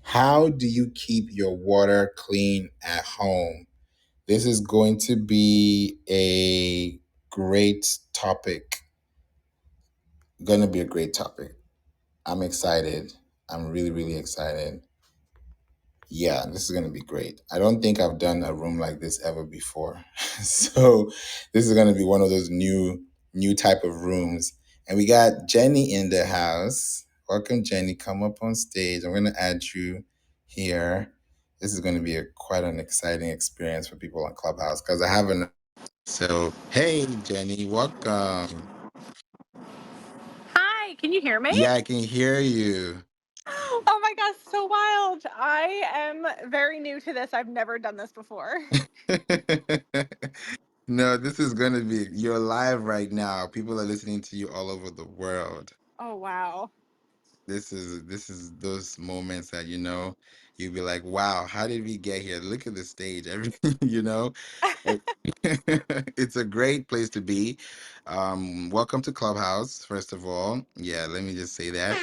How do you keep your water clean at home? This is going to be a great topic. Going to be a great topic. I'm excited. I'm really, really excited. Yeah, this is going to be great. I don't think I've done a room like this ever before. So this is going to be one of those new type of rooms. And we got Jenny in the house. Welcome, Jenny. Come up on stage. I'm going to add you here. This is going to be quite an exciting experience for people on Clubhouse because I haven't. So, hey, Jenny, welcome. Hi, can you hear me? Yeah, I can hear you. Oh my gosh, so wild. I am very new to this. I've never done this before. No, this is going to be, you're live right now. People are listening to you all over the world. Oh wow. This is those moments that you'll be like, wow, how did we get here? Look at the stage, everything, Like, it's a great place to be. Welcome to Clubhouse, first of all. Yeah, let me just say that.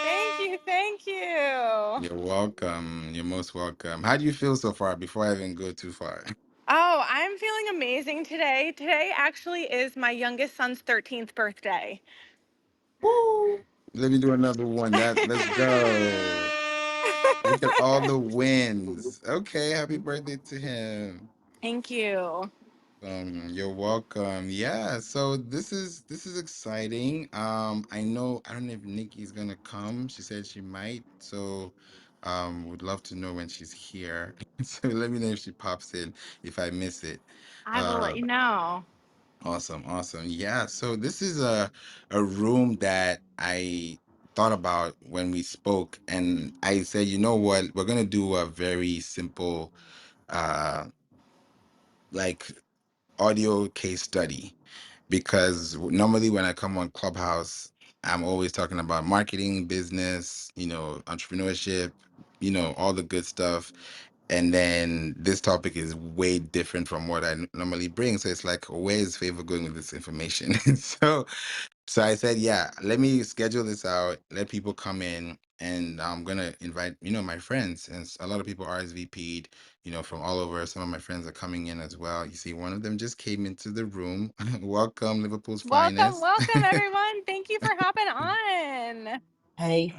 Thank you, thank you. You're welcome. You're most welcome. How do you feel so far before I even go too far? Oh, I'm feeling amazing today. Today actually is my youngest son's 13th birthday. Woo! Let me do another one. Let's go. Look at all the wins. Okay, happy birthday to him. Thank you. You're welcome. Yeah, so this is exciting. I don't know if Nikki's gonna come. She said she might. So would love to know when she's here. So let me know if she pops in if I miss it. I will let Uh you know. awesome, awesome. Yeah, so this is a room that I thought about when we spoke, and I said, you know what, we're gonna do a very simple uh like audio case study because normally when I come on Clubhouse, I'm always talking about marketing, business, entrepreneurship, all the good stuff. And then this topic is way different from what I normally bring. So it's like, where is favor going with this information? So I said, yeah, let me schedule this out, let people come in, and I'm gonna invite, my friends. And a lot of people RSVP'd, from all over. Some of my friends are coming in as well. You see, one of them just came into the room. Welcome, Liverpool's Welcome, finest. welcome everyone. Thank you for hopping on. Hey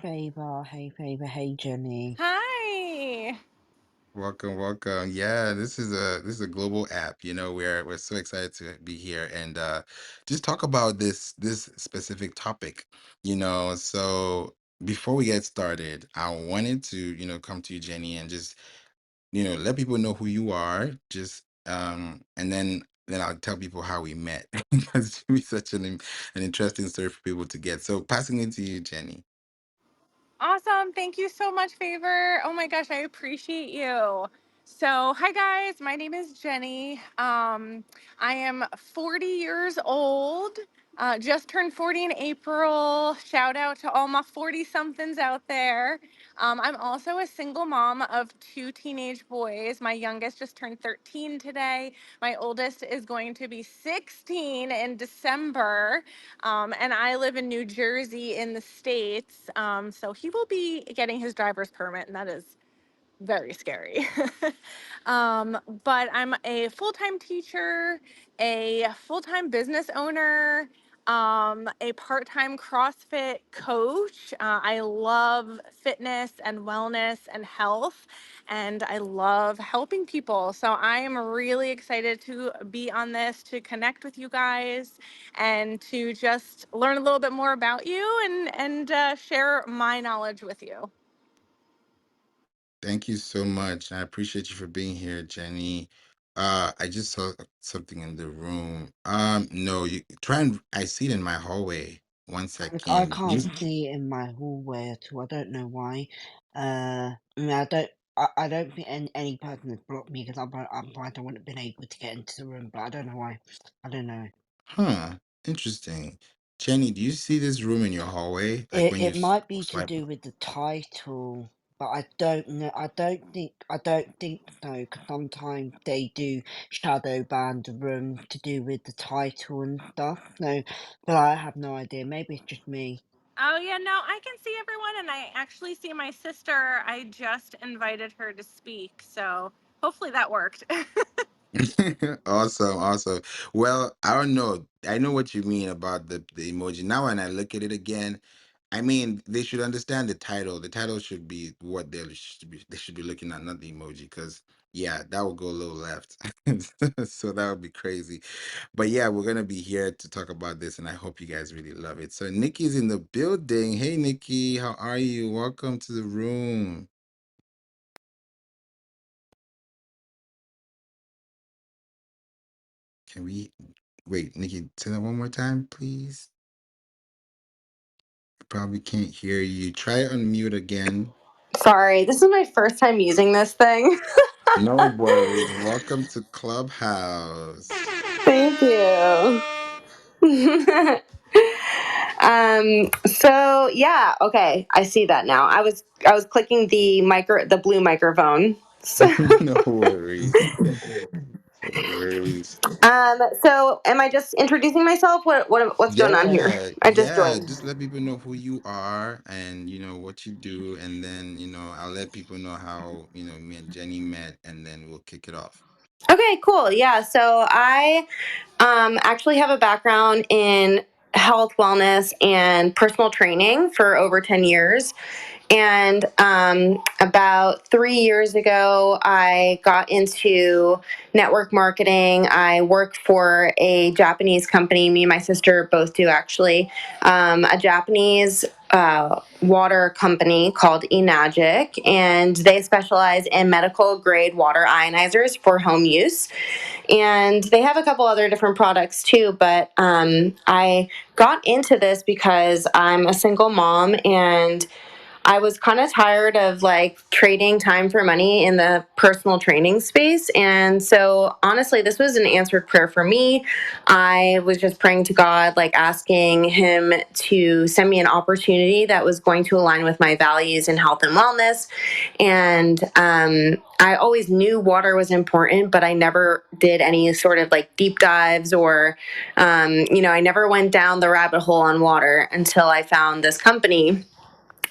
Jenny. Hi. Welcome, welcome. Yeah, this is a global app. We're so excited to be here and just talk about this specific topic. So before we get started, I wanted to, come to you, Jenny, and just, let people know who you are. Just and then I'll tell people how we met because it's gonna be such an interesting story for people to get. So passing it to you, Jenny. Awesome. Thank you so much, Favor. Oh my gosh, I appreciate you. So, hi guys. My name is Jenny. I am 40 years old. Just turned 40 in April. Shout out to all my 40 somethings out there. I'm also a single mom of two teenage boys. My youngest just turned 13 today. My oldest is going to be 16 in December. And I live in New Jersey in the States. So he will be getting his driver's permit, and that is very scary. But I'm a full time teacher, a full time business owner, a part time CrossFit coach. I love fitness and wellness and health, and I love helping people. So I am really excited to be on this, to connect with you guys, and to just learn a little bit more about you and share my knowledge with you. Thank you so much. I appreciate you for being here, Jenny. I just saw something in the room. No, you try and I see it in my hallway. One I second. can't see it in my hallway at all. I don't know why. I mean, I don't think any person has blocked me because I don't want to been able to get into the room, but I don't know why. I don't know. Huh. Interesting. Jenny, do you see this room in your hallway? Like It when you it might be to swipe. do with the title, but I don't know. I don't think so. Because sometimes they do shadow ban the room to do with the title and stuff. No, but I have no idea. Maybe it's just me. Oh, yeah, no, I can see everyone, and I actually see my sister. I just invited her to speak, so hopefully that worked. Awesome, awesome. Well, I don't know. I know what you mean about the emoji. Now when I look at it again, I mean they should understand the title. The title should be what they should be looking at, not the emoji, because yeah, that would go a little left. So that would be crazy. But yeah, we're gonna be here to talk about this, and I hope you guys really love it. So Nikki's in the building. Hey Nikki, how are you? Welcome to the room. Can we wait, Nikki, say that one more time, please? Probably can't hear you. Try unmute again. Sorry, this is my first time using this thing. No worries. Welcome to Clubhouse. Thank you. So yeah, okay, I see that now. I was clicking the blue microphone. So, No worries. No worries. so am I just introducing myself? What's going on here? Yeah, I just yeah. joined. Just let people know who you are and what you do, and then I'll let people know how me and Jenny met, and then we'll kick it off. Okay, cool. Yeah, so I actually have a background in health, wellness, and personal training for over 10 years. And about 3 years ago, I got into network marketing. I worked for a Japanese company. Me and my sister both do, actually. A Japanese water company called Enagic, and they specialize in medical grade water ionizers for home use. And they have a couple other different products too, but I got into this because I'm a single mom, and I was kind of tired of like trading time for money in the personal training space. And so, honestly, this was an answered prayer for me. I was just praying to God, like asking Him to send me an opportunity that was going to align with my values in health and wellness. And I always knew water was important, but I never did any sort of like deep dives or, I never went down the rabbit hole on water until I found this company.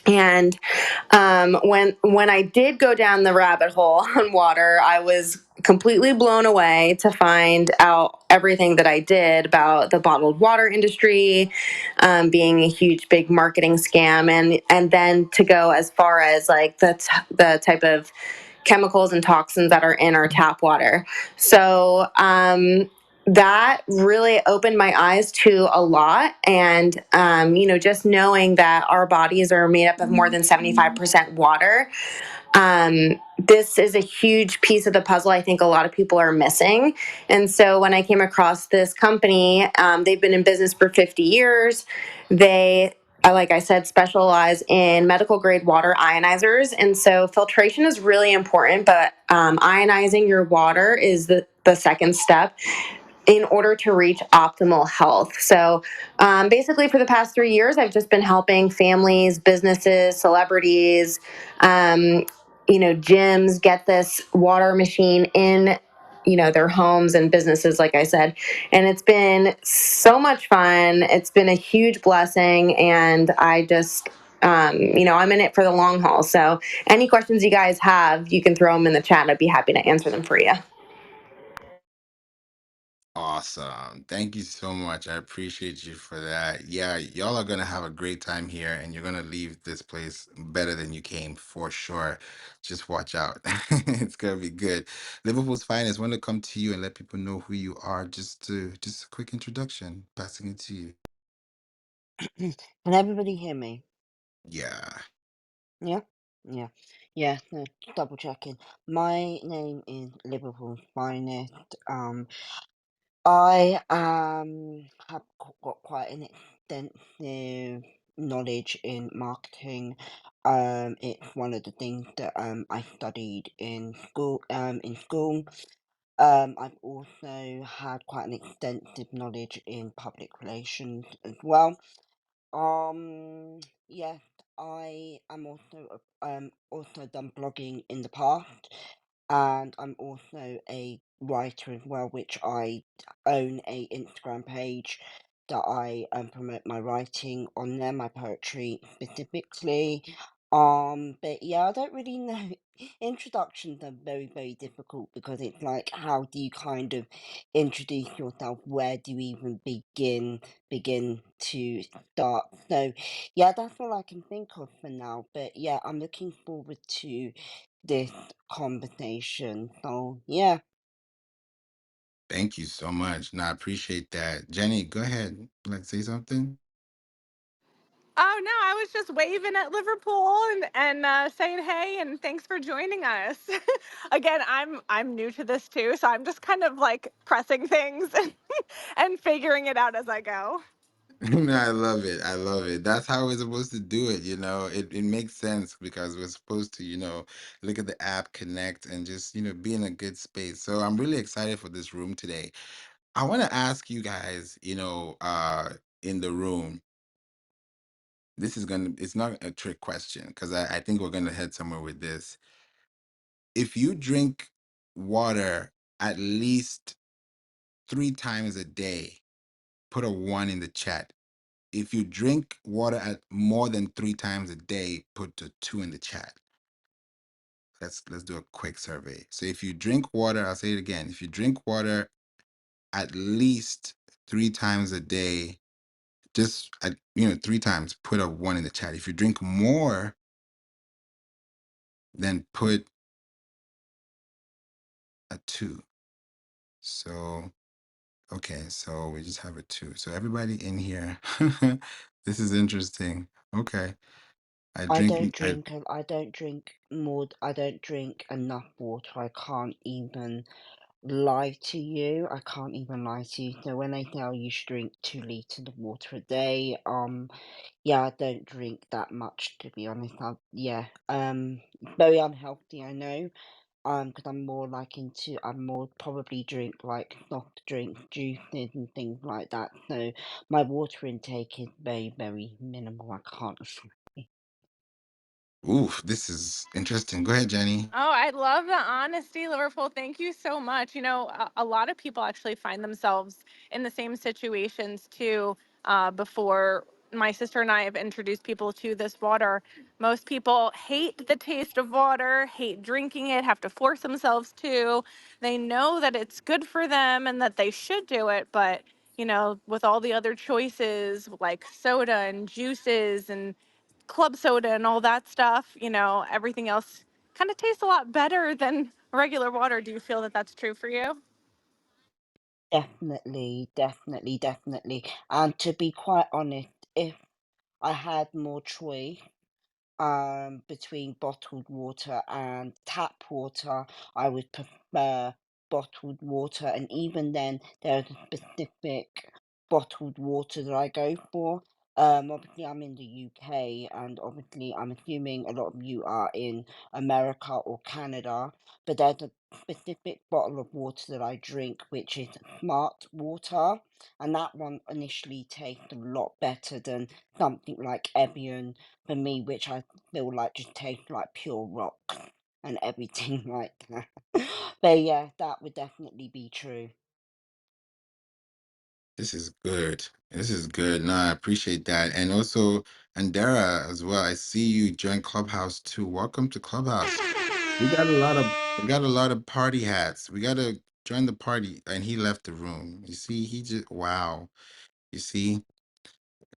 And when I did go down the rabbit hole on water, I was completely blown away to find out everything that I did about the bottled water industry, being a huge, big marketing scam, and then to go as far as like the type of chemicals and toxins that are in our tap water. So that really opened my eyes to a lot. And, just knowing that our bodies are made up of more than 75% water, this is a huge piece of the puzzle I think a lot of people are missing. And so when I came across this company, they've been in business for 50 years. They, like I said, specialize in medical grade water ionizers. And so filtration is really important, but ionizing your water is the second step in order to reach optimal health. So, basically, for the past 3 years, I've just been helping families, businesses, celebrities, gyms get this water machine in, their homes and businesses, like I said. And it's been so much fun. It's been a huge blessing. And I just, I'm in it for the long haul. So, any questions you guys have, you can throw them in the chat. I'd be happy to answer them for you. Awesome. Thank you so much. I appreciate you for that. Yeah, y'all are gonna have a great time here, and you're gonna leave this place better than you came for sure. Just watch out. It's gonna be good. Liverpool's finest. Want to come to you and let people know who you are. Just a quick introduction. Passing it to you. Can everybody hear me? Yeah. Yeah? Yeah. Yeah, no, double checking. My name is Liverpool Finest. I have got quite an extensive knowledge in marketing. It's one of the things that I studied in school. I've also had quite an extensive knowledge in public relations as well. Yes, I am also done blogging in the past, and I'm also a writer as well, which I own a Instagram page that I promote my writing on there, my poetry specifically. But yeah, I don't really know. Introductions are very, very difficult because it's like, how do you kind of introduce yourself? Where do you even begin to start? So yeah, that's all I can think of for now. But yeah, I'm looking forward to this conversation. So yeah. Thank you so much. No, I appreciate that. Jenny, go ahead. Like, say something. Oh no, I was just waving at Liverpool and saying hey and thanks for joining us. Again, I'm new to this too, so I'm just kind of like pressing things and figuring it out as I go. No, I love it. I love it. That's how we're supposed to do it, you know. It makes sense because we're supposed to, look at the app, connect, and just, be in a good space. So I'm really excited for this room today. I want to ask you guys, in the room, it's not a trick question because I think we're gonna head somewhere with this. If you drink water at least 3 times a day, put a one in the chat. If you drink water at more than 3 times a day, put a two in the chat. Let's do a quick survey. So if you drink water, I'll say it again. If you drink water at least 3 times a day, just 3 times, put a one in the chat. If you drink more, then put a two. So okay, so we just have a two. So everybody in here, this is interesting. Okay, I I drink. don't drink. I don't drink more. I don't drink enough water. I can't even lie to you. I can't even lie to you. So when they tell you should drink 2 liters of water a day, yeah, I don't drink that much, to be honest. Yeah, very unhealthy, I know. Because I'm more like I'm more probably drink like soft drinks, juices, and things like that. So my water intake is very, very minimal. I can't lie. Oof, this is interesting. Go ahead, Jenny. Oh, I love the honesty, Liverpool. Thank you so much. A lot of people actually find themselves in the same situations too. Before my sister and I have introduced people to this water, most people hate the taste of water, hate drinking it, have to force themselves to. They know that it's good for them and that they should do it, but with all the other choices like soda and juices and club soda and all that stuff, everything else kind of tastes a lot better than regular water. Do you feel that that's true for you? Definitely, definitely, definitely. And to be quite honest, if I had more choice, between bottled water and tap water, I would prefer bottled water. And even then, there's a specific bottled water that I go for. Obviously, I'm in the UK, and obviously, I'm assuming a lot of you are in America or Canada. But there's a specific bottle of water that I drink, which is Smart Water, and that one initially tastes a lot better than something like Evian for me, which I feel like just tastes like pure rock and everything like that. But yeah, that would definitely be true. This is good. This is good. No, I appreciate that. And also, Andera as well. I see you join Clubhouse too. Welcome to Clubhouse. We got a lot of party hats. We gotta join the party. And he left the room. You see, he just wow. You see?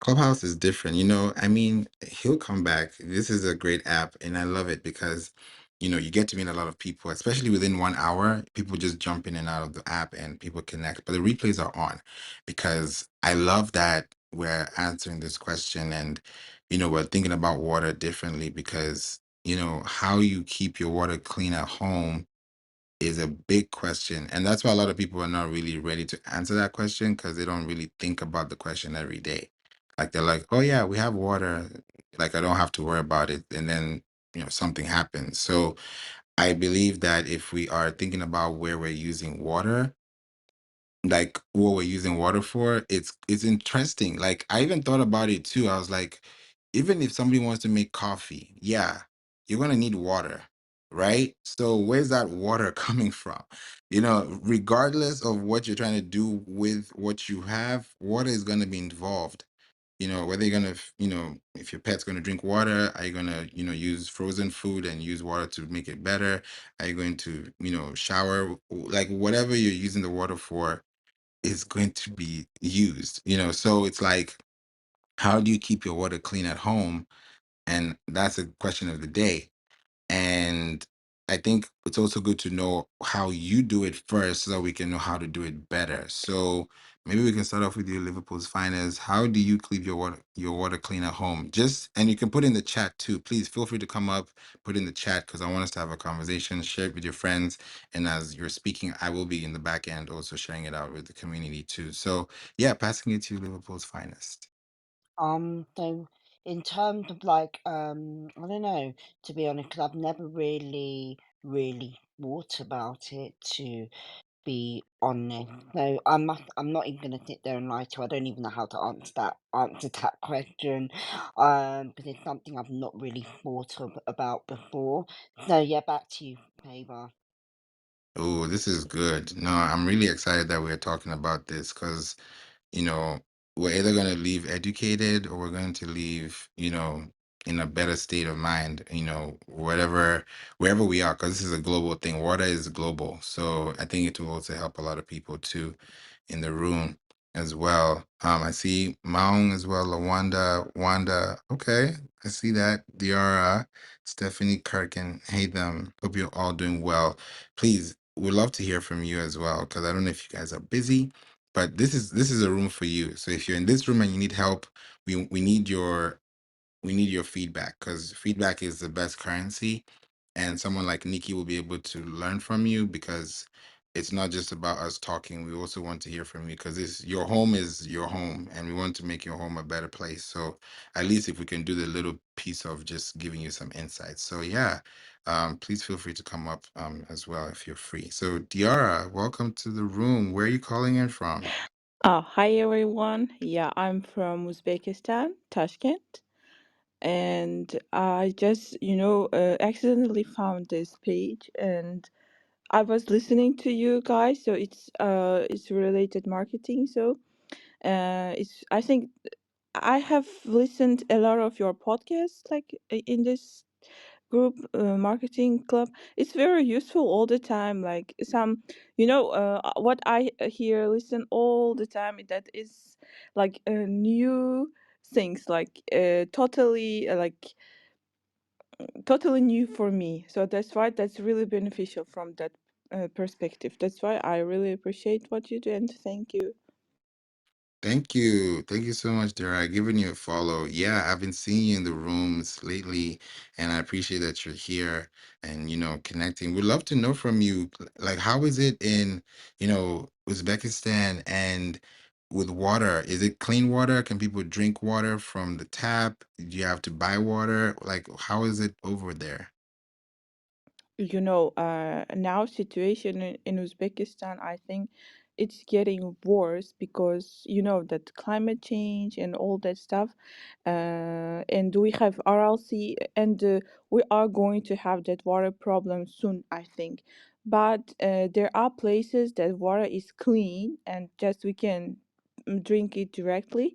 Clubhouse is different, I mean, he'll come back. This is a great app, and I love it because, you get to meet a lot of people, especially within 1 hour. People just jump in and out of the app and people connect. But the replays are on because I love that we're answering this question and, we're thinking about water differently because, how you keep your water clean at home is a big question. And that's why a lot of people are not really ready to answer that question because they don't really think about the question every day. Like they're like, oh, yeah, we have water. Like I don't have to worry about it. And then, something happens. So I believe that if we are thinking about where we're using water, like what we're using water for, it's interesting. Like I even thought about it too. I was like, even if somebody wants to make coffee, yeah, you're gonna need water, right? So where's that water coming from? Regardless of what you're trying to do with what you have, water is going to be involved. Whether you're going to, if your pet's going to drink water, are you going to, use frozen food and use water to make it better? Are you going to, shower? Like whatever you're using the water for is going to be used, so it's like, how do you keep your water clean at home? And that's a question of the day. And I think it's also good to know how you do it first so that we can know how to do it better. So maybe we can start off with you, Liverpool's finest. How do you keep your water clean at home? Just, and you can put in the chat too. Please feel free to come up, put in the chat, because I want us to have a conversation, share it with your friends. And as you're speaking, I will be in the back end also sharing it out with the community too. So yeah, passing it to you, Liverpool's finest. So in terms of like, I don't know, to be honest, 'cause I've never really thought about it, to be honest. So I'm not even gonna sit there and lie to you. I don't even know how to answer that question, because it's something I've not really thought of about before. So yeah, back to you, Favor. Oh, this is good. No, I'm really excited that we're talking about this because you know, we're either going to leave educated or we're going to leave, in a better state of mind, wherever we are, because this is a global thing. Water is global. So I think it will also help a lot of people too in the room as well. I see Maung as well, Lawanda, Wanda. Okay, I see that. Diara, Stephanie Kirkin. Hey them. Hope you're all doing well. Please, we'd love to hear from you as well, because I don't know if you guys are busy, but this is a room for you. So if you're in this room and you need help, we need your feedback, because feedback is the best currency. And someone like Nikki will be able to learn from you, because it's not just about us talking. We also want to hear from you, because this your home is your home, and we want to make your home a better place. So at least if we can do the little piece of just giving you some insights. So yeah, please feel free to come up as well if you're free. So Diara, welcome to the room. Where are you calling in from? Hi everyone. Yeah, I'm from Uzbekistan, Tashkent, and I just, accidentally found this page, and I was listening to you guys. So it's related marketing. So it's I think I have listened a lot of your podcasts, like in this group marketing club. It's very useful all the time, like some, what I hear listen all the time, that is like new things, like totally new for me. So that's why that's really beneficial from that perspective. That's why I really appreciate what you do, and thank you. Thank you. Thank you so much, Dara. Giving you a follow. Yeah, I've been seeing you in the rooms lately, and I appreciate that you're here and, connecting. We'd love to know from you, like, how is it in, Uzbekistan and with water? Is it clean water? Can people drink water from the tap? Do you have to buy water? Like, how is it over there? Now situation in Uzbekistan, I think it's getting worse because that climate change and all that stuff, and we have RLC, and we are going to have that water problem soon, I think. But there are places that water is clean and just we can drink it directly.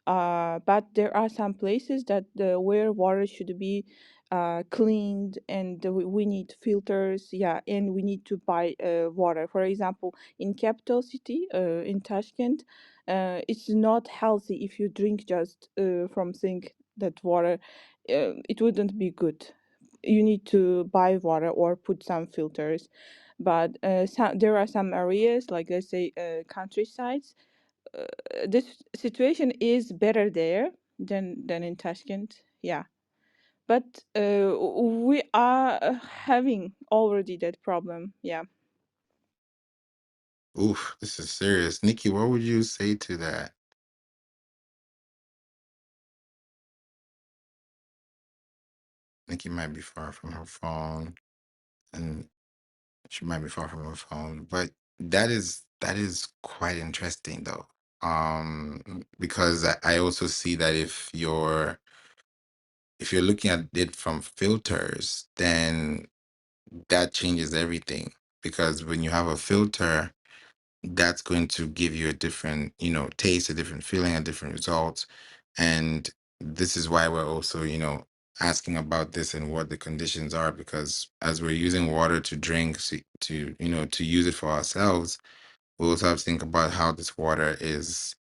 But there are some places that where water should be cleaned, and we need filters, yeah, and we need to buy water. For example, in capital city, in Tashkent, it's not healthy if you drink just from sink that water. It wouldn't be good. You need to buy water or put some filters. But there are some areas, like let's say countrysides, this situation is better there than in Tashkent. Yeah, but we are having already that problem. Yeah. Oof, this is serious. Nikki, what would you say to that? Nikki might be far from her phone. And she might be far from her phone, but that is quite interesting though. Because I also see that if you're looking at it from filters, then that changes everything, because when you have a filter, that's going to give you a different, taste, a different feeling, a different result. And this is why we're also, asking about this and what the conditions are, because as we're using water to drink, to use it for ourselves, we also have to think about how this water is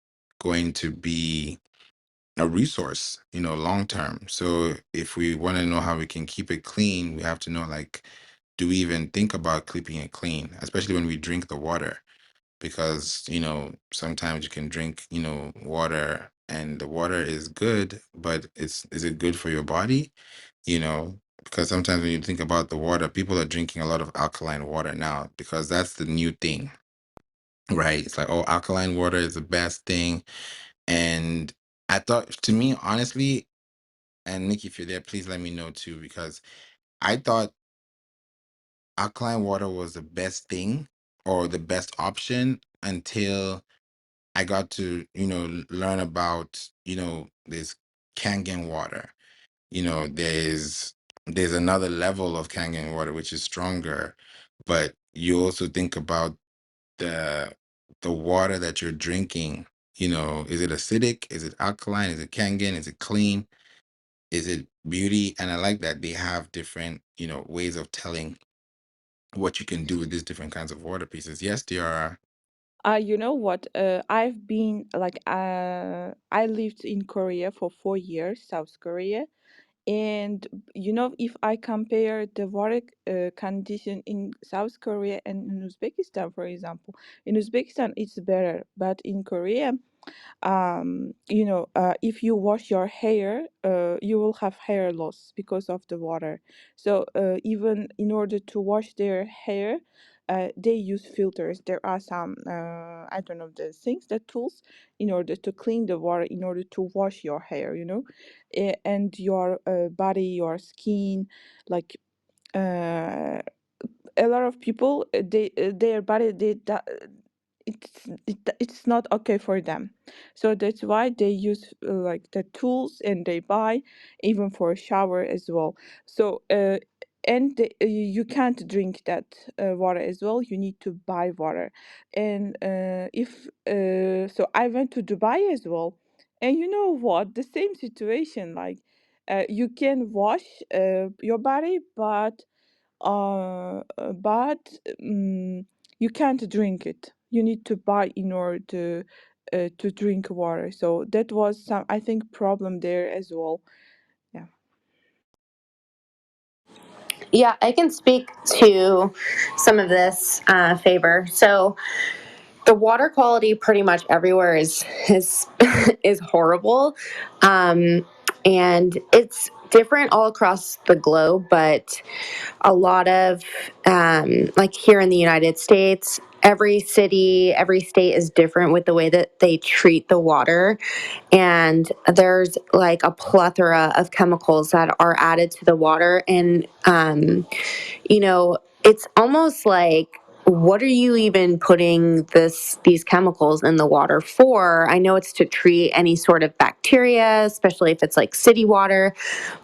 going to be a resource, long term. So if we want to know how we can keep it clean, we have to know, like, do we even think about keeping it clean, especially when we drink the water? Because, sometimes you can drink, water, and the water is good, but is it good for your body? Because sometimes when you think about the water, people are drinking a lot of alkaline water now, because that's the new thing, right? It's like, oh, alkaline water is the best thing. And I thought, to me, honestly, and Nick, if you're there, please let me know too, because I thought alkaline water was the best thing or the best option until I got to, learn about, this Kangen water. There's another level of Kangen water which is stronger, but you also think about the the water that you're drinking. Is it acidic? Is it alkaline? Is it Kangen? Is it clean? Is it beauty? And I like that they have different, ways of telling what you can do with these different kinds of water pieces. Yes, Diara. You know what? I've been like I lived in Korea for 4 years, South Korea, and if I compare the water condition in South Korea and in Uzbekistan, for example, in Uzbekistan it's better, but in Korea, if you wash your hair, you will have hair loss because of the water. So even in order to wash their hair, they use filters. There are some, I don't know, the things, the tools, in order to clean the water, in order to wash your hair, and your body, your skin, like. Uh, a lot of people, their body, it's not okay for them, so that's why they use like the tools, and they buy even for a shower as well. So and you can't drink that water as well, you need to buy water. And if so I went to Dubai as well, and you know what, the same situation, like you can wash your body, but you can't drink it. You need to buy in order to drink water. So that was some, I think, problem there as well. Yeah. Yeah, I can speak to some of this, favor. So the water quality pretty much everywhere is is horrible, and it's different all across the globe. But a lot of, like here in the United States, every city, every state is different with the way that they treat the water. And there's like a plethora of chemicals that are added to the water. And it's almost like, what are you even putting these chemicals in the water for? I know it's to treat any sort of bacteria, especially if it's like city water,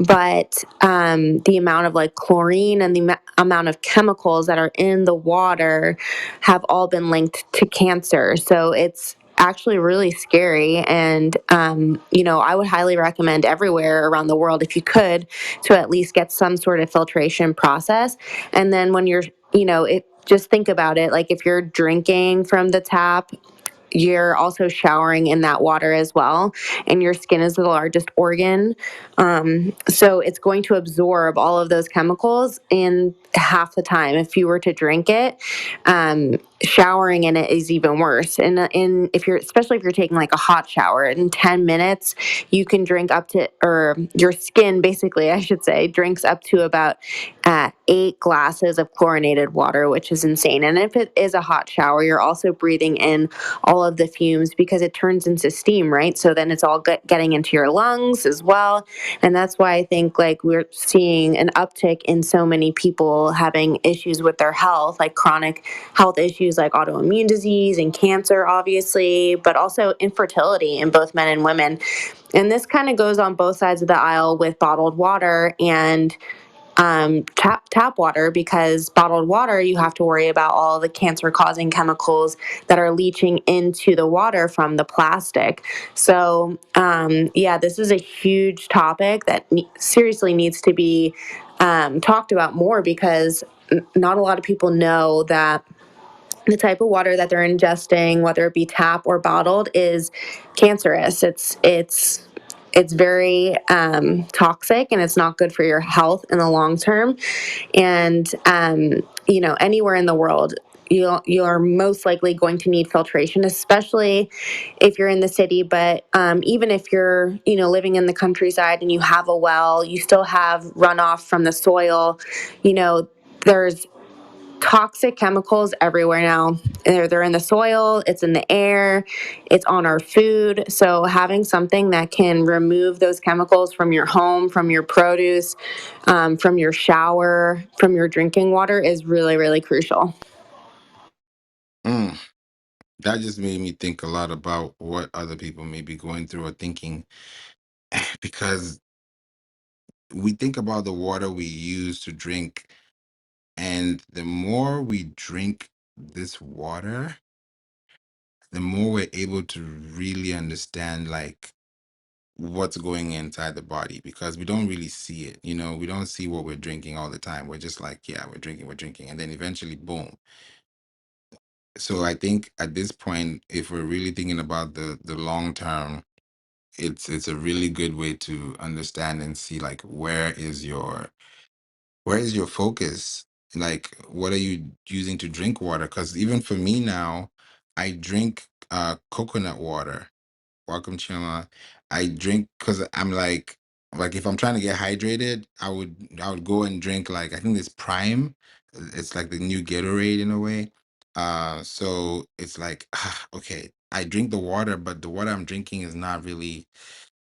but the amount of like chlorine and the amount of chemicals that are in the water have all been linked to cancer. So it's actually really scary. And I would highly recommend everywhere around the world, if you could, to at least get some sort of filtration process. And then when you're, it, just think about it, like if you're drinking from the tap, you're also showering in that water as well. And your skin is the largest organ. So it's going to absorb all of those chemicals in half the time. If you were to drink it, showering in it is even worse. And if you're, especially if you're taking like a hot shower, in 10 minutes, you can drink up to, or your skin basically, I should say, drinks up to about 8 glasses of chlorinated water, which is insane. And if it is a hot shower, you're also breathing in all of the fumes because it turns into steam, right? So then it's all getting into your lungs as well. And that's why I think like we're seeing an uptick in so many people having issues with their health, like chronic health issues like autoimmune disease and cancer, obviously, but also infertility in both men and women. And this kind of goes on both sides of the aisle with bottled water. And tap water, because bottled water, you have to worry about all the cancer causing chemicals that are leaching into the water from the plastic. So yeah, this is a huge topic that seriously needs to be talked about more, because not a lot of people know that the type of water that they're ingesting, whether it be tap or bottled, is cancerous. It's very toxic, and it's not good for your health in the long term. And anywhere in the world, you're most likely going to need filtration, especially if you're in the city. But even if you're living in the countryside and you have a well, you still have runoff from the soil. There's toxic chemicals everywhere now. They're in the soil, it's in the air, it's on our food. So having something that can remove those chemicals from your home, from your produce, from your shower, from your drinking water is really, really crucial. Mm, that just made me think a lot about what other people may be going through or thinking, because we think about the water we use to drink, and the more we drink this water, the more we're able to really understand like what's going inside the body, because we don't really see it. We don't see what we're drinking all the time. We're just like, yeah, we're drinking, and then eventually, boom. So I think at this point, if we're really thinking about the long term, it's a really good way to understand and see like where is your focus, like what are you using to drink water? Because even for me now, I drink coconut water. Welcome, Chima. I drink because I'm like if I'm trying to get hydrated, I would go and drink, like I think this Prime. It's like the new Gatorade in a way. So it's like okay, I drink the water, but the water I'm drinking is not really,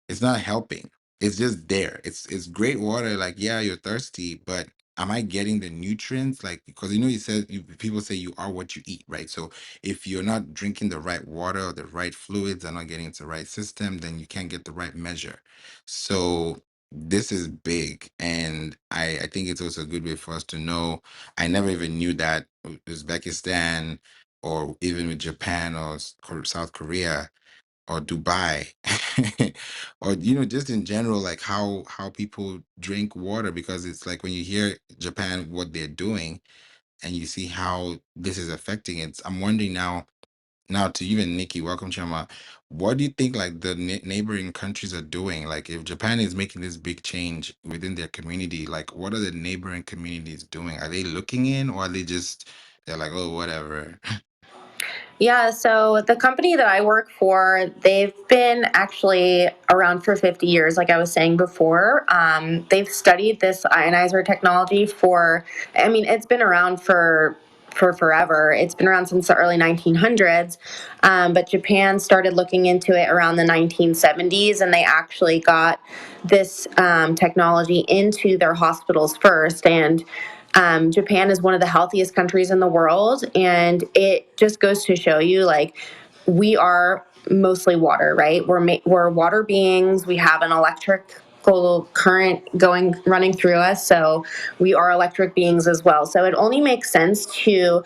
it's not helping. It's just there. It's great water. Like, yeah, you're thirsty, but am I getting the nutrients? Like, because you said people say you are what you eat, right? So if you're not drinking the right water or the right fluids are not getting into the right system, then you can't get the right measure. So this is big, and I think it's also a good way for us to know. I never even knew that Uzbekistan, or even with Japan or South Korea or Dubai, or just in general, like how people drink water, because it's like when you hear Japan what they're doing and you see how this is affecting it. I'm wondering now to even Nikki, welcome Chama. What do you think like the neighboring countries are doing? Like if Japan is making this big change within their community, like what are the neighboring communities doing? Are they looking in, or are they're like, oh, whatever? Yeah, so the company that I work for, they've been actually around for 50 years, like I was saying before. They've studied this ionizer technology I mean, it's been around for forever. It's been around since the early 1900s, but Japan started looking into it around the 1970s, and they actually got this technology into their hospitals first. And Japan is one of the healthiest countries in the world, and it just goes to show you, like, we are mostly water, right? We're water beings. We have an electrical current running through us, so we are electric beings as well. So it only makes sense to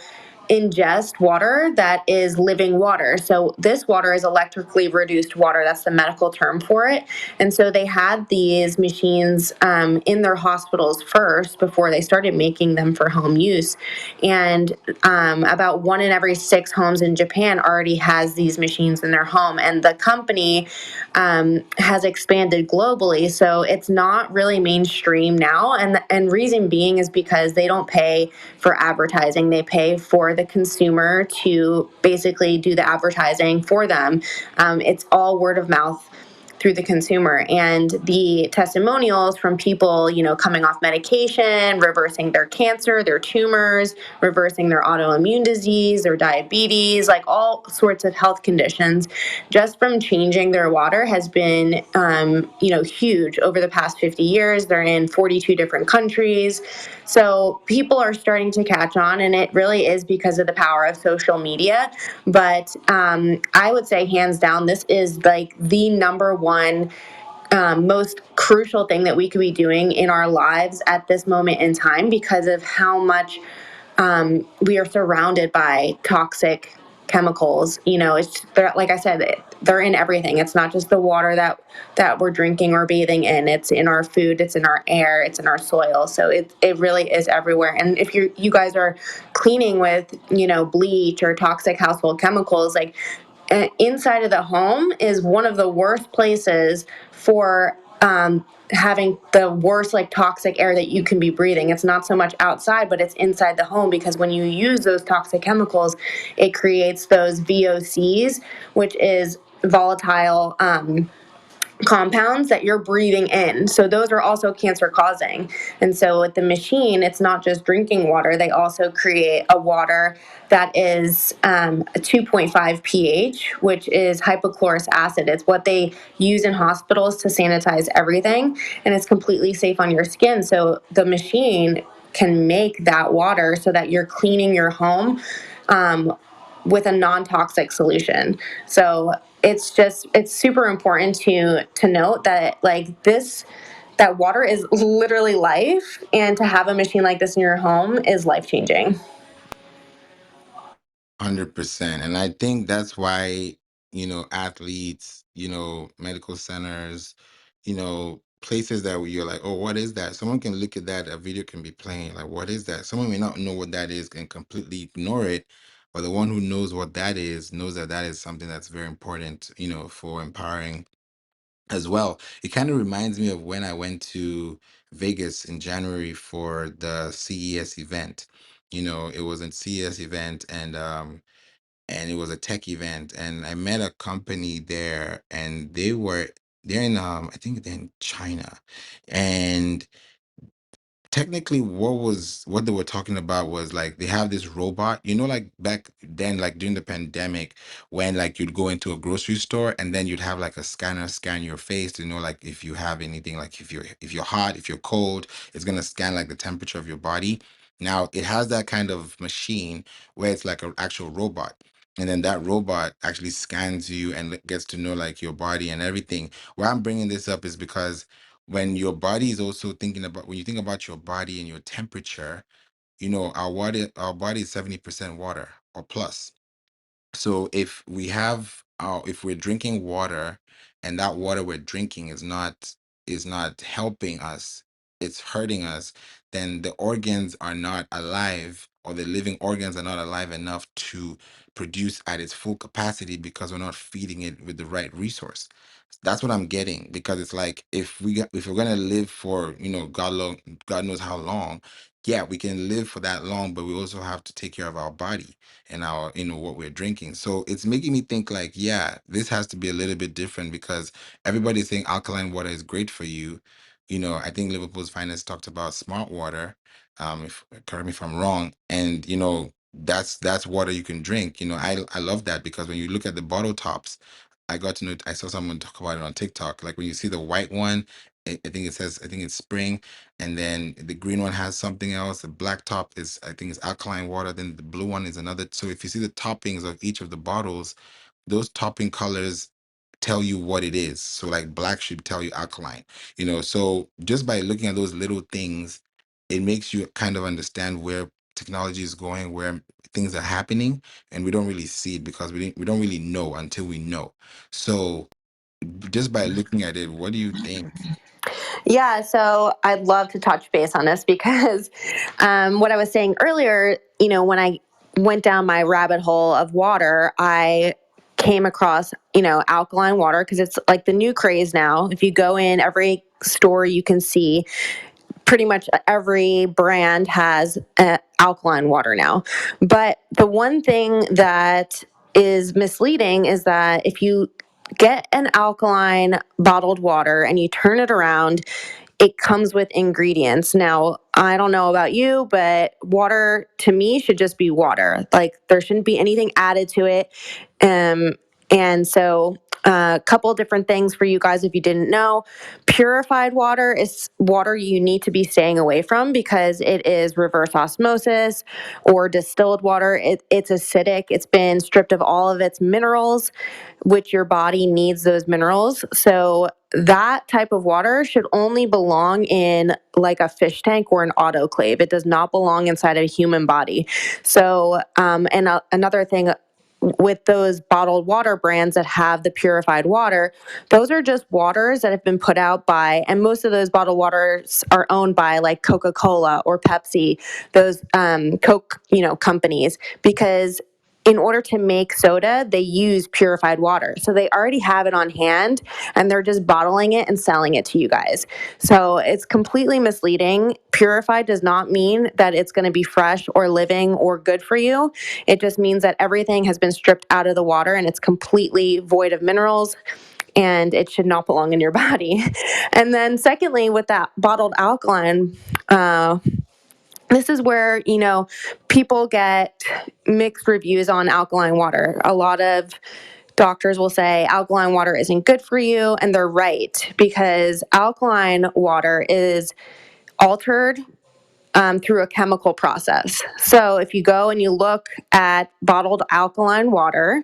ingest water that is living water. So this water is electrically reduced water. That's the medical term for it. And so they had these machines in their hospitals first before they started making them for home use. And about 1 in every 6 homes in Japan already has these machines in their home. And the company has expanded globally, so it's not really mainstream now. And reason being is because they don't pay for advertising; they pay for the consumer to basically do the advertising for them. It's all word of mouth through the consumer, and the testimonials from people, coming off medication, reversing their cancer, their tumors, reversing their autoimmune disease, their diabetes, like all sorts of health conditions, just from changing their water has been, huge over the past 50 years. They're in 42 different countries. So people are starting to catch on, and it really is because of the power of social media. But I would say, hands down, this is like the number one most crucial thing that we could be doing in our lives at this moment in time because of how much we are surrounded by toxic chemicals. You know, it's like I said, they're in everything. It's not just the water that we're drinking or bathing in. It's in our food. It's in our air. It's in our soil. So it really is everywhere. And if you guys are cleaning with bleach or toxic household chemicals, like inside of the home is one of the worst places for having the worst like toxic air that you can be breathing. It's not so much outside, but it's inside the home, because when you use those toxic chemicals, it creates those VOCs, which is volatile compounds that you're breathing in. So those are also cancer causing. And so with the machine, it's not just drinking water. They also create a water that is a 2.5 pH, which is hypochlorous acid. It's what they use in hospitals to sanitize everything, and it's completely safe on your skin. So the machine can make that water so that you're cleaning your home with a non-toxic solution. So it's super important to note that like this that water is literally life, and to have a machine like this in your home is life changing. 100%. And I think that's why, athletes, medical centers, places that you're like, oh, what is that? Someone can look at that, a video can be playing, like, what is that? Someone may not know what that is and completely ignore it. But the one who knows what that is knows that that is something that's very important, for empowering as well. It kind of reminds me of when I went to Vegas in January for the CES event. It was a CES event, and it was a tech event, and I met a company there, and they're in I think they're in China. And technically what they were talking about was like they have this robot, like back then, like during the pandemic, when like you'd go into a grocery store and then you'd have like a scanner scan your face to know like if you have anything, like if you're hot, if you're cold, it's going to scan like the temperature of your body. Now it has that kind of machine where it's like an actual robot, and then that robot actually scans you and gets to know like your body and everything. Why I'm bringing this up is because when your body is also thinking about, when you think about your body and your temperature, our body is 70% water or plus. So if we're drinking water and that water we're drinking is not helping us, it's hurting us, then the organs are not alive, or the living organs are not alive enough to produce at its full capacity because we're not feeding it with the right resource. That's what I'm getting, because it's like if we're gonna live for, God knows how long. Yeah, we can live for that long, but we also have to take care of our body and our what we're drinking. So it's making me think like, yeah, this has to be a little bit different, because everybody's saying alkaline water is great for you. I think Liverpool's finest talked about smart water. If correct me if I'm wrong. And that's water you can drink. I love that, because when you look at the bottle tops, I saw someone talk about it on TikTok. Like when you see the white one, I think it says, I think it's spring, and then the green one has something else. The black top is, I think, is alkaline water. Then the blue one is another. So if you see the toppings of each of the bottles, those topping colors tell you what it is. So like black should tell you alkaline. So just by looking at those little things, it makes you kind of understand where technology is going, where things are happening, and we don't really see it because we don't really know until we know. So just by looking at it, what do you think? Yeah, so I'd love to touch base on this because what I was saying earlier, when I went down my rabbit hole of water, I came across, alkaline water, because it's like the new craze now. If you go in every store, you can see pretty much every brand has alkaline water now. But the one thing that is misleading is that if you get an alkaline bottled water and you turn it around, it comes with ingredients. Now, I don't know about you, but water to me should just be water. Like there shouldn't be anything added to it. And so a couple different things for you guys if you didn't know. Purified water is water you need to be staying away from because it is reverse osmosis, or distilled water. It's acidic. It's been stripped of all of its minerals, which your body needs those minerals. So that type of water should only belong in like a fish tank or an autoclave. It does not belong inside a human body. So, another thing with those bottled water brands that have the purified water, those are just waters that have been put out by, and most of those bottled waters are owned by like Coca-Cola or Pepsi, those Coke, companies, because in order to make soda, they use purified water. So they already have it on hand and they're just bottling it and selling it to you guys. So it's completely misleading. Purified does not mean that it's going to be fresh or living or good for you. It just means that everything has been stripped out of the water and it's completely void of minerals and it should not belong in your body. And then, secondly, with that bottled alkaline, this is where, people get mixed reviews on alkaline water. A lot of doctors will say alkaline water isn't good for you, and they're right because alkaline water is altered through a chemical process. So if you go and you look at bottled alkaline water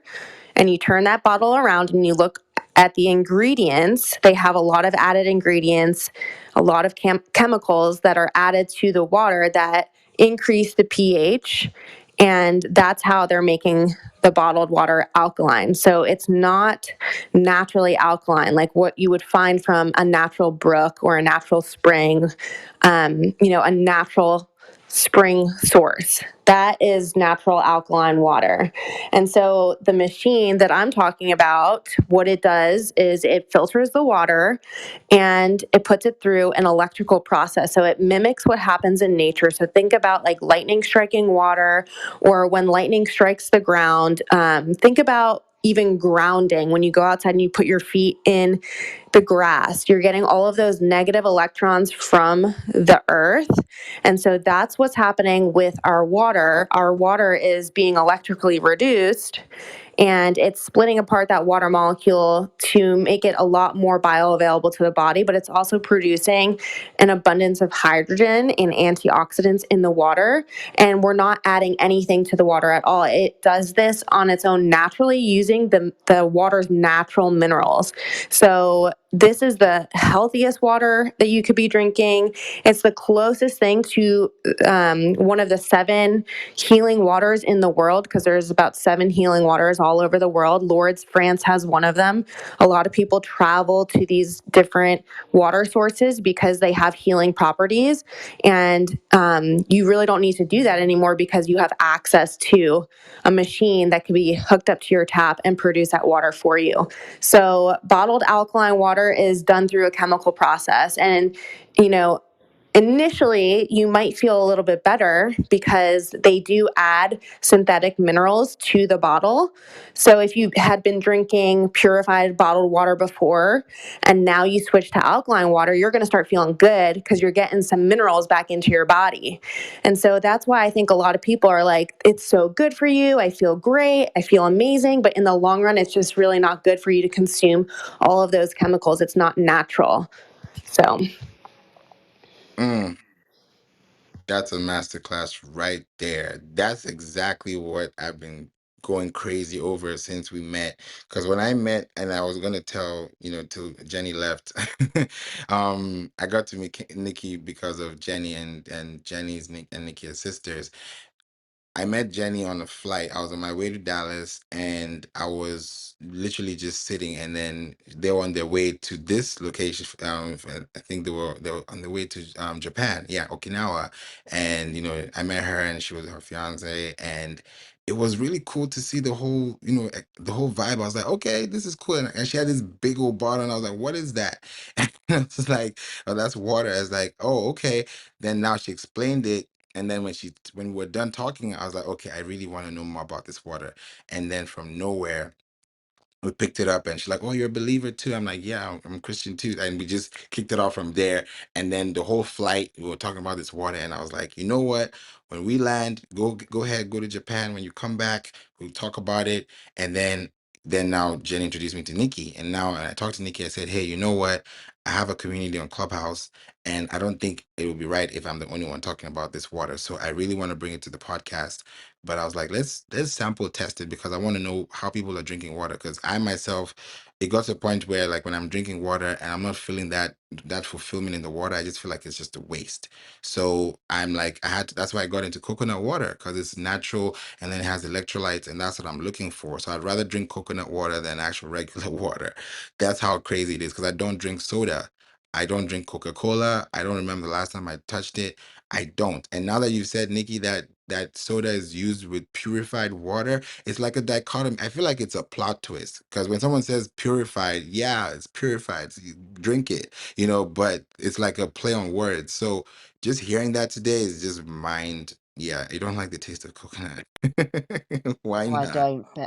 and you turn that bottle around and you look at the ingredients, they have a lot of added ingredients, a lot of chemicals that are added to the water that increase the pH. And that's how they're making the bottled water alkaline. So it's not naturally alkaline like what you would find from a natural brook or a natural spring, a natural spring source. That is natural alkaline water. And so the machine that I'm talking about, what it does is it filters the water and it puts it through an electrical process. So it mimics what happens in nature. So think about like lightning striking water or when lightning strikes the ground. Think about even grounding when you go outside and you put your feet in the grass. You're getting all of those negative electrons from the earth. And so that's what's happening with our water. Our water is being electrically reduced and it's splitting apart that water molecule to make it a lot more bioavailable to the body, but it's also producing an abundance of hydrogen and antioxidants in the water. And we're not adding anything to the water at all. It does this on its own naturally using the water's natural minerals. So this is the healthiest water that you could be drinking. It's the closest thing to one of the 7 healing waters in the world because there's about 7 healing waters all over the world. Lourdes, France has one of them. A lot of people travel to these different water sources because they have healing properties. And you really don't need to do that anymore because you have access to a machine that can be hooked up to your tap and produce that water for you. So bottled alkaline water is done through a chemical process. And, initially you might feel a little bit better because they do add synthetic minerals to the bottle. So if you had been drinking purified bottled water before and now you switch to alkaline water, you're going to start feeling good because you're getting some minerals back into your body. And so that's why I think a lot of people are like, it's so good for you. I feel great. I feel amazing. But in the long run, it's just really not good for you to consume all of those chemicals. It's not natural. So Mm, that's a masterclass right there. That's exactly what I've been going crazy over since we met. Because when I met, and I was gonna tell, till Jenny left, I got to meet Nikki because of Jenny and Jenny's and Nikki's sisters. I met Jenny on a flight. I was on my way to Dallas and I was literally just sitting and then they were on their way to this location. I think they were on their way to Japan. Yeah, Okinawa. And I met her and she was her fiance and it was really cool to see the whole, the whole vibe. I was like, okay, this is cool. And she had this big old bottle and I was like, what is that? And it's like, oh, that's water. I was like, oh, okay. Then now she explained it and then when we were done talking, I was like, okay, I really want to know more about this water. And then from nowhere, we picked it up and she's like, oh, you're a believer too. I'm like, yeah, I'm a Christian too. And we just kicked it off from there. And then the whole flight, we were talking about this water. And I was like, you know what? When we land, go ahead, go to Japan. When you come back, we'll talk about it. And then now Jen introduced me to Nikki. And now when I talked to Nikki, I said, hey, you know what? I have a community on Clubhouse, and I don't think it would be right if I'm the only one talking about this water. So I really want to bring it to the podcast. But I was like, let's sample test it because I want to know how people are drinking water. Because I myself, it got to a point where like when I'm drinking water and I'm not feeling that fulfillment in the water, I just feel like it's just a waste. So I'm like, I had to, that's why I got into coconut water because it's natural and then it has electrolytes, and that's what I'm looking for. So I'd rather drink coconut water than actual regular water. That's how crazy it is because I don't drink soda. I don't drink Coca-Cola. I don't remember the last time I touched it. I don't. And now that you said, Nikki, that soda is used with purified water, it's like a dichotomy. I feel like it's a plot twist because when someone says purified, yeah, it's purified. So you drink it, but it's like a play on words. So just hearing that today is just mind. Yeah, you don't like the taste of coconut. Why Oh, not?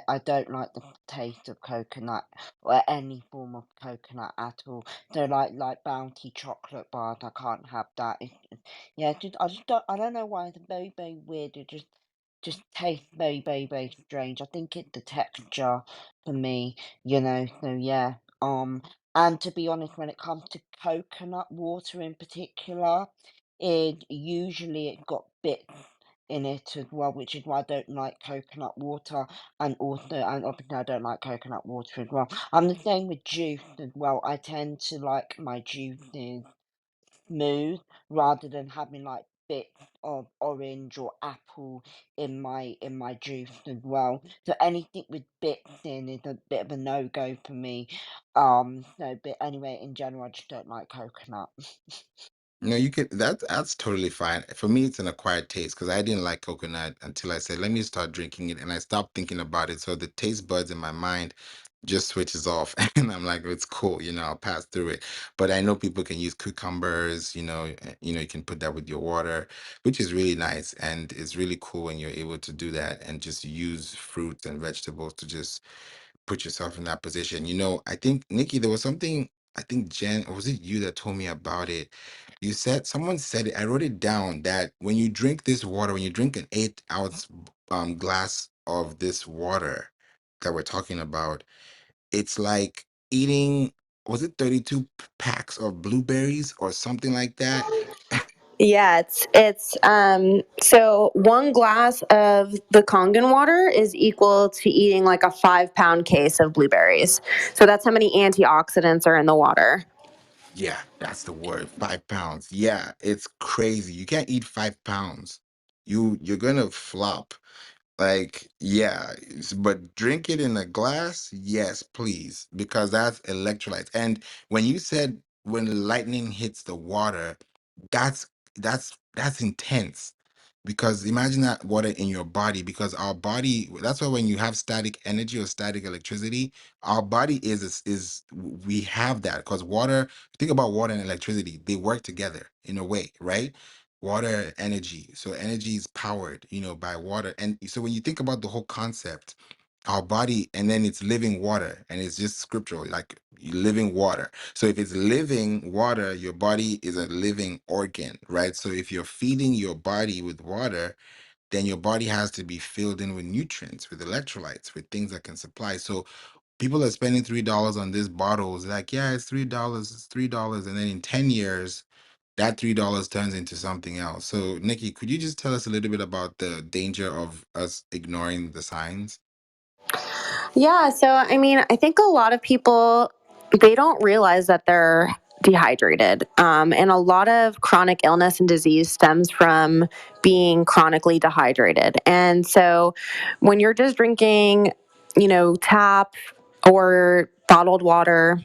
I don't like the taste of coconut or any form of coconut at all. So like Bounty chocolate bars, I can't have that. Yeah, I don't know why it's very very weird. It just tastes very very very strange. I think it's the texture for me, So yeah, and to be honest, when it comes to coconut water in particular, it got bits in it as well, which is why I don't like coconut water, and obviously I don't like coconut water as well. I'm the same with juice as well. I tend to like my juices smooth rather than having like bits of orange or apple in my juice as well. So anything with bits in is a bit of a no go for me. So but anyway, in general, I just don't like coconut. No, you could that's totally fine. For me, it's an acquired taste because I didn't like coconut until I said, let me start drinking it. And I stopped thinking about it. So the taste buds in my mind just switches off. And I'm like, it's cool, I'll pass through it. But I know people can use cucumbers, you can put that with your water, which is really nice. And it's really cool when you're able to do that and just use fruits and vegetables to just put yourself in that position. I think Nikki, there was something, I think Jen, or was it you that told me about it? Someone said it, I wrote it down that when you drink this water, when you drink an 8 ounce glass of this water that we're talking about, it's like eating, was it 32 packs of blueberries or something like that? Yeah, it's so one glass of the Kangen water is equal to eating like a 5 pound case of blueberries. So that's how many antioxidants are in the water. Yeah, that's the word. 5 pounds. Yeah, it's crazy. You can't eat 5 pounds. You're gonna flop. Like, yeah, but drink it in a glass, yes, please, because that's electrolytes. And when you said when lightning hits the water, that's that's intense. Because imagine that water in your body, because our body, that's why when you have static energy or static electricity, our body is we have that because water, think about water and electricity, they work together in a way, right? Water energy, so energy is powered by water. And so when you think about the whole concept, our body, and then it's living water, and it's just scriptural, like living water. So if it's living water, your body is a living organ, right? So if you're feeding your body with water, then your body has to be filled in with nutrients, with electrolytes, with things that can supply. So people are spending $3 on this bottle. It's like, yeah, it's $3, it's $3. And then in 10 years, that $3 turns into something else. So, Nikki, could you just tell us a little bit about the danger of us ignoring the signs? Yeah, so I mean, I think a lot of people they don't realize that they're dehydrated, and a lot of chronic illness and disease stems from being chronically dehydrated. And so, when you're just drinking, tap or bottled water,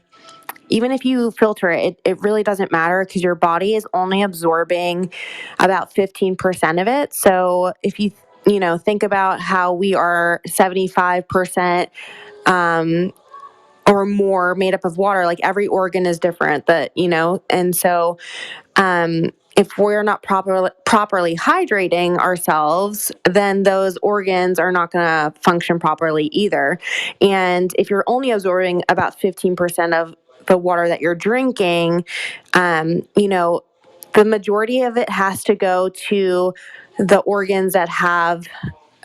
even if you filter it really doesn't matter because your body is only absorbing about 15% of it. So if you think about how we are 75% or more made up of water, like every organ is different, and so if we're not properly hydrating ourselves, then those organs are not going to function properly either. And if you're only absorbing about 15% of the water that you're drinking, the majority of it has to go to the organs that have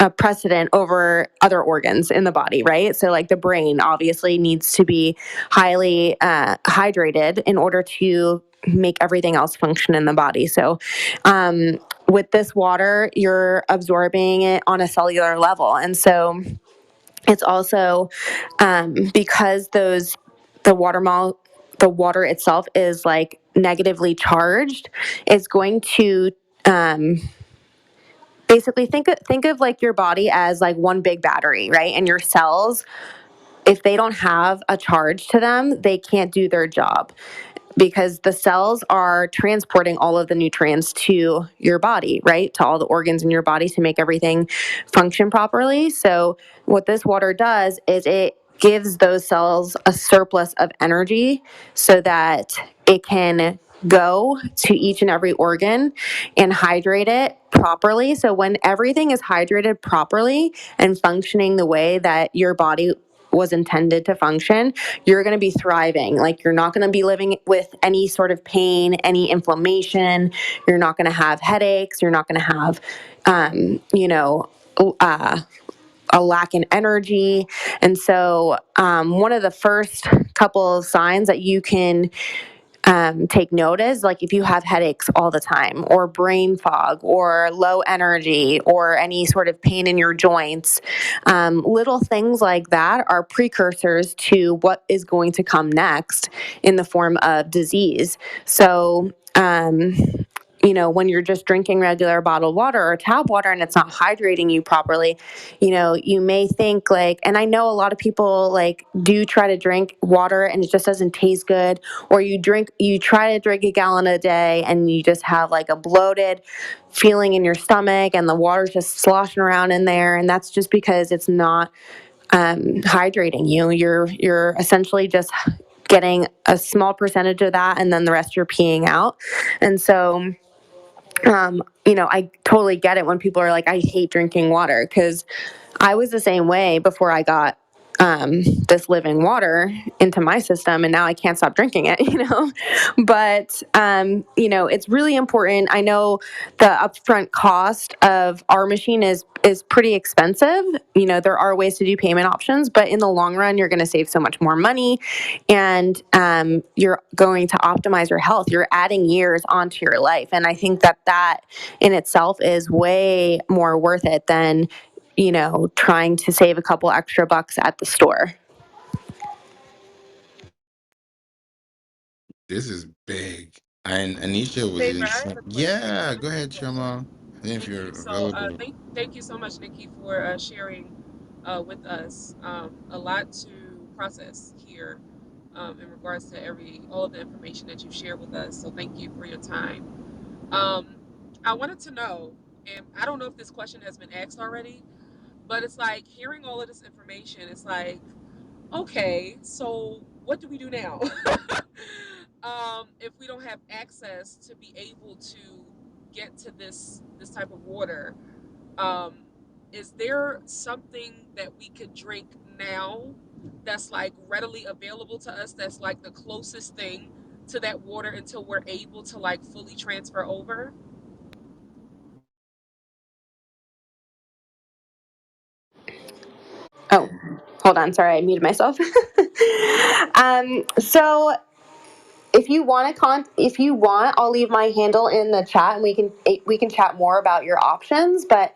a precedent over other organs in the body, right? So, like the brain obviously needs to be highly hydrated in order to make everything else function in the body. So, with this water, you're absorbing it on a cellular level. And so, it's also because the the water itself is like negatively charged, it's going to um, basically think of like your body as like one big battery, right? And your cells, if they don't have a charge to them, they can't do their job because the cells are transporting all of the nutrients to your body, right? To all the organs in your body to make everything function properly. So, what this water does is it gives those cells a surplus of energy so that it can go to each and every organ and hydrate it properly. So, when everything is hydrated properly and functioning the way that your body was intended to function, you're going to be thriving. Like you're not going to be living with any sort of pain, any inflammation. You're not going to have headaches. You're not going to have, you know, a lack in energy. And so, one of the first couple of signs that you can take notice, like if you have headaches all the time or brain fog or low energy or any sort of pain in your joints, little things like that are precursors to what is going to come next in the form of disease. So when you're just drinking regular bottled water or tap water and it's not hydrating you properly, you may think like, and I know a lot of people like do try to drink water and it just doesn't taste good, or you try to drink a gallon a day and you just have like a bloated feeling in your stomach and the water's just sloshing around in there, and that's just because it's not hydrating you. You're essentially just getting a small percentage of that and then the rest you're peeing out. And so I totally get it when people are like, I hate drinking water, because I was the same way before I got this living water into my system, and now I can't stop drinking it. But, it's really important. I know the upfront cost of our machine is pretty expensive. There are ways to do payment options, but in the long run, you're going to save so much more money, and you're going to optimize your health. You're adding years onto your life. And I think that in itself is way more worth it than trying to save a couple extra bucks at the store. This is big. And Anisha was Favor, in I some. have a question. Yeah, go ahead, Shama. If Thank you. you're So, available. thank you so much, Nikki, for sharing with us. A lot to process here in regards to all of the information that you've shared with us. So, thank you for your time. Um, I wanted to know, and I don't know if this question has been asked already, but it's like hearing all of this information. It's like, okay, so what do we do now? If we don't have access to be able to get to this type of water, um, is there something that we could drink now that's like readily available to us, that's like the closest thing to that water until we're able to like fully transfer over? Oh, hold on. Sorry, I muted myself. So if you want, I'll leave my handle in the chat, and we can chat more about your options. But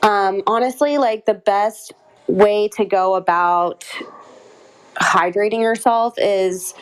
honestly, like the best way to go about hydrating yourself is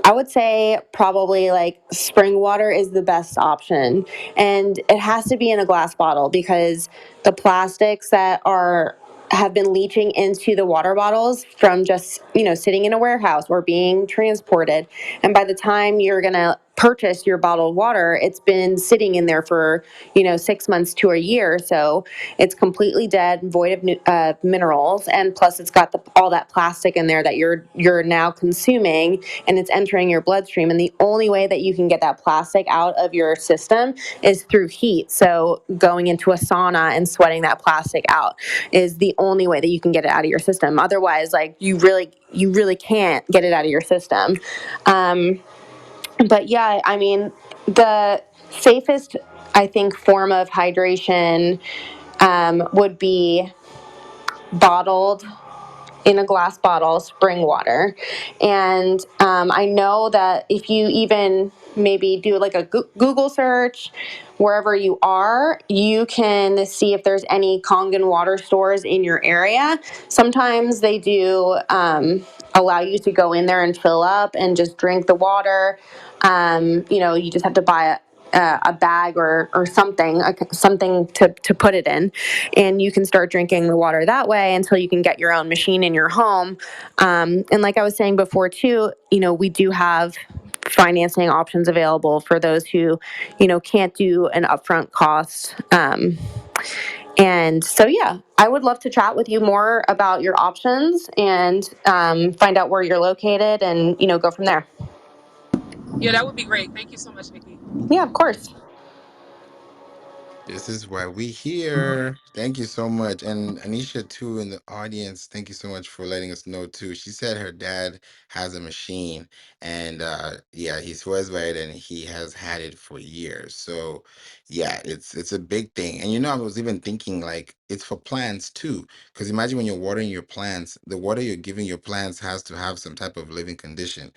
I would say probably like spring water is the best option, and it has to be in a glass bottle because the plastics that are have been leaching into the water bottles from just sitting in a warehouse or being transported, and by the time you're going to purchase your bottled water, it's been sitting in there for 6 months to a year. So it's completely dead, void of minerals, and plus it's got all that plastic in there that you're now consuming, and it's entering your bloodstream. And the only way that you can get that plastic out of your system is through heat. So going into a sauna and sweating that plastic out is the only way that you can get it out of your system. Otherwise, like you really can't get it out of your system. But yeah, I mean, the safest, I think, form of hydration would be bottled in a glass bottle spring water. And I know that if you even maybe do like a Google search wherever you are, you can see if there's any Kangen water stores in your area. Sometimes they do allow you to go in there and fill up and just drink the water. You just have to buy a bag or something, something to put it in, and you can start drinking the water that way until you can get your own machine in your home. And like I was saying before too, we do have financing options available for those who, can't do an upfront cost. And so, yeah, I would love to chat with you more about your options and find out where you're located and, go from there. Yeah, that would be great. Thank you so much, Nikki. Yeah, of course. This is why we here. Thank you so much. And Anisha too in the audience, thank you so much for letting us know too. She said her dad has a machine and yeah, he swears by it and he has had it for years. So yeah, it's a big thing. And I was even thinking like it's for plants too. Because imagine when you're watering your plants, the water you're giving your plants has to have some type of living condition.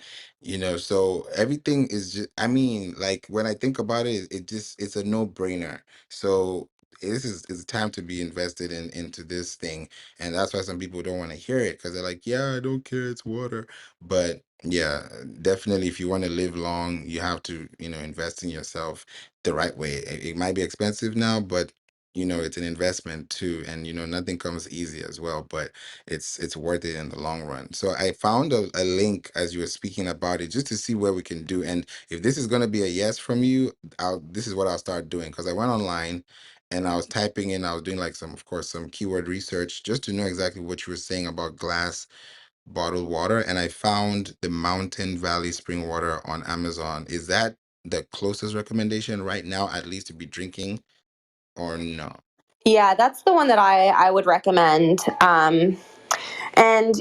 So everything is just I mean, like when I think about it, it's a no-brainer. So this is it's time to be invested into this thing, and that's why some people don't want to hear it because they're like, "Yeah, I don't care, it's water." But yeah, definitely, if you want to live long, you have to invest in yourself the right way. It might be expensive now, but it's an investment too, and nothing comes easy as well. But it's worth it in the long run. So I found a link as you were speaking about it, just to see where we can do. And if this is going to be a yes from you, this is what I'll start doing because I went online and I was typing in, I was doing like of course, some keyword research just to know exactly what you were saying about glass bottled water. And I found the Mountain Valley Spring Water on Amazon. Is that the closest recommendation right now, at least to be drinking or no? Yeah, that's the one that I would recommend. And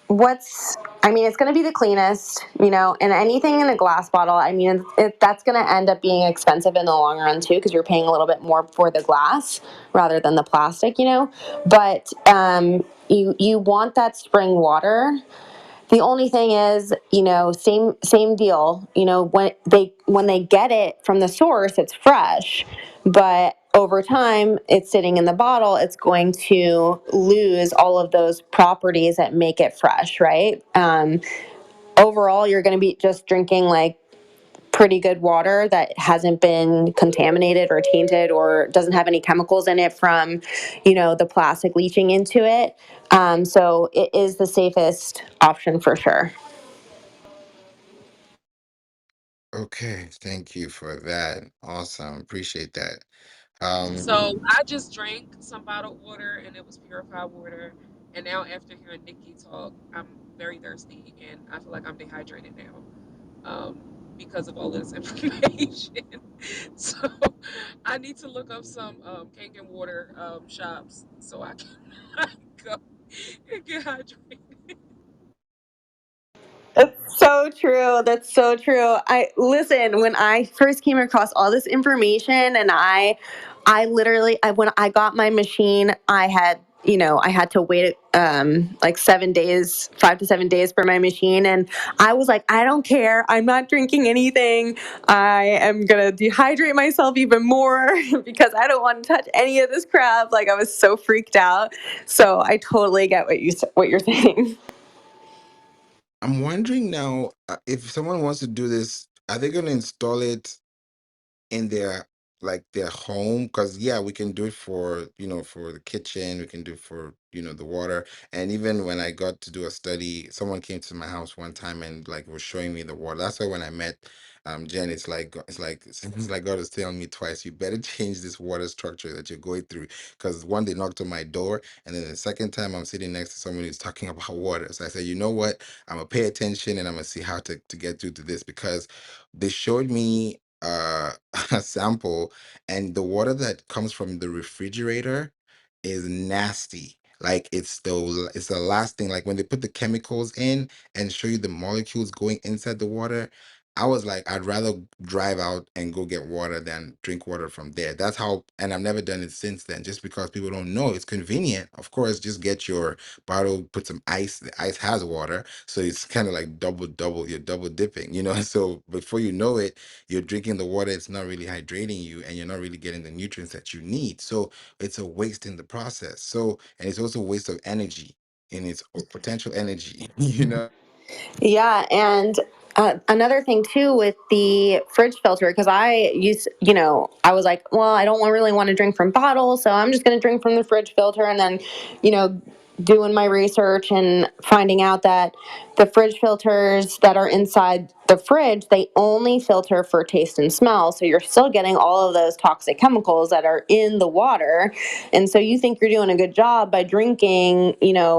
I mean, it's going to be the cleanest, and anything in a glass bottle, I mean, that's going to end up being expensive in the long run too, because you're paying a little bit more for the glass rather than the plastic. But you want that spring water. The only thing is, same deal. When they get it from the source, it's fresh, but over time, it's sitting in the bottle. It's going to lose all of those properties that make it fresh, right? Overall, you're going to be just drinking like pretty good water that hasn't been contaminated or tainted or doesn't have any chemicals in it from, the plastic leaching into it. So it is the safest option for sure. Okay, thank you for that. Awesome. Appreciate that. Um, So I just drank some bottled water and it was purified water. And now after hearing Nikki talk, I'm very thirsty and I feel like I'm dehydrated now. Um, because of all this information. So I need to look up some Kangen water shops so I can go and get hydrated. That's so true. That's so true. I listen, when I first came across all this information and I literally when I got my machine, I had to wait like 7 days, 5 to 7 days for my machine. And I was like, I don't care. I'm not drinking anything. I am going to dehydrate myself even more because I don't want to touch any of this crap. Like I was so freaked out. So I totally get what you're saying. I'm wondering now if someone wants to do this, are they going to install it in their home? Because yeah, we can do it for for the kitchen, we can do it for the water. And even when I got to do a study, someone came to my house one time and like was showing me the water. That's why when I met Jen, it's like God is telling me twice, you better change this water structure that you're going through. Because one, they knocked on my door, and then the second time I'm sitting next to someone who's talking about water. So I said, you know what, I'm gonna pay attention and I'm gonna see how to get through to this, because they showed me a sample, and the water that comes from the refrigerator is nasty. Like it's the last thing. Like when they put the chemicals in and show you the molecules going inside the water, I was like, I'd rather drive out and go get water than drink water from there. That's how, and I've never done it since then, just because people don't know. It's convenient. Of course, just get your bottle, put some ice. The ice has water. So it's kind of like double, you're double dipping, you know? So before you know it, you're drinking the water. It's not really hydrating you and you're not really getting the nutrients that you need. So it's a waste in the process. So, and it's also a waste of energy in its potential energy, you know? Yeah, and another thing too with the fridge filter, because I was like, well, I don't really want to drink from bottles, so I'm just going to drink from the fridge filter, and then, you know, doing my research and finding out that the fridge filters that are inside the fridge, they only filter for taste and smell, so you're still getting all of those toxic chemicals that are in the water, and so you think you're doing a good job by drinking,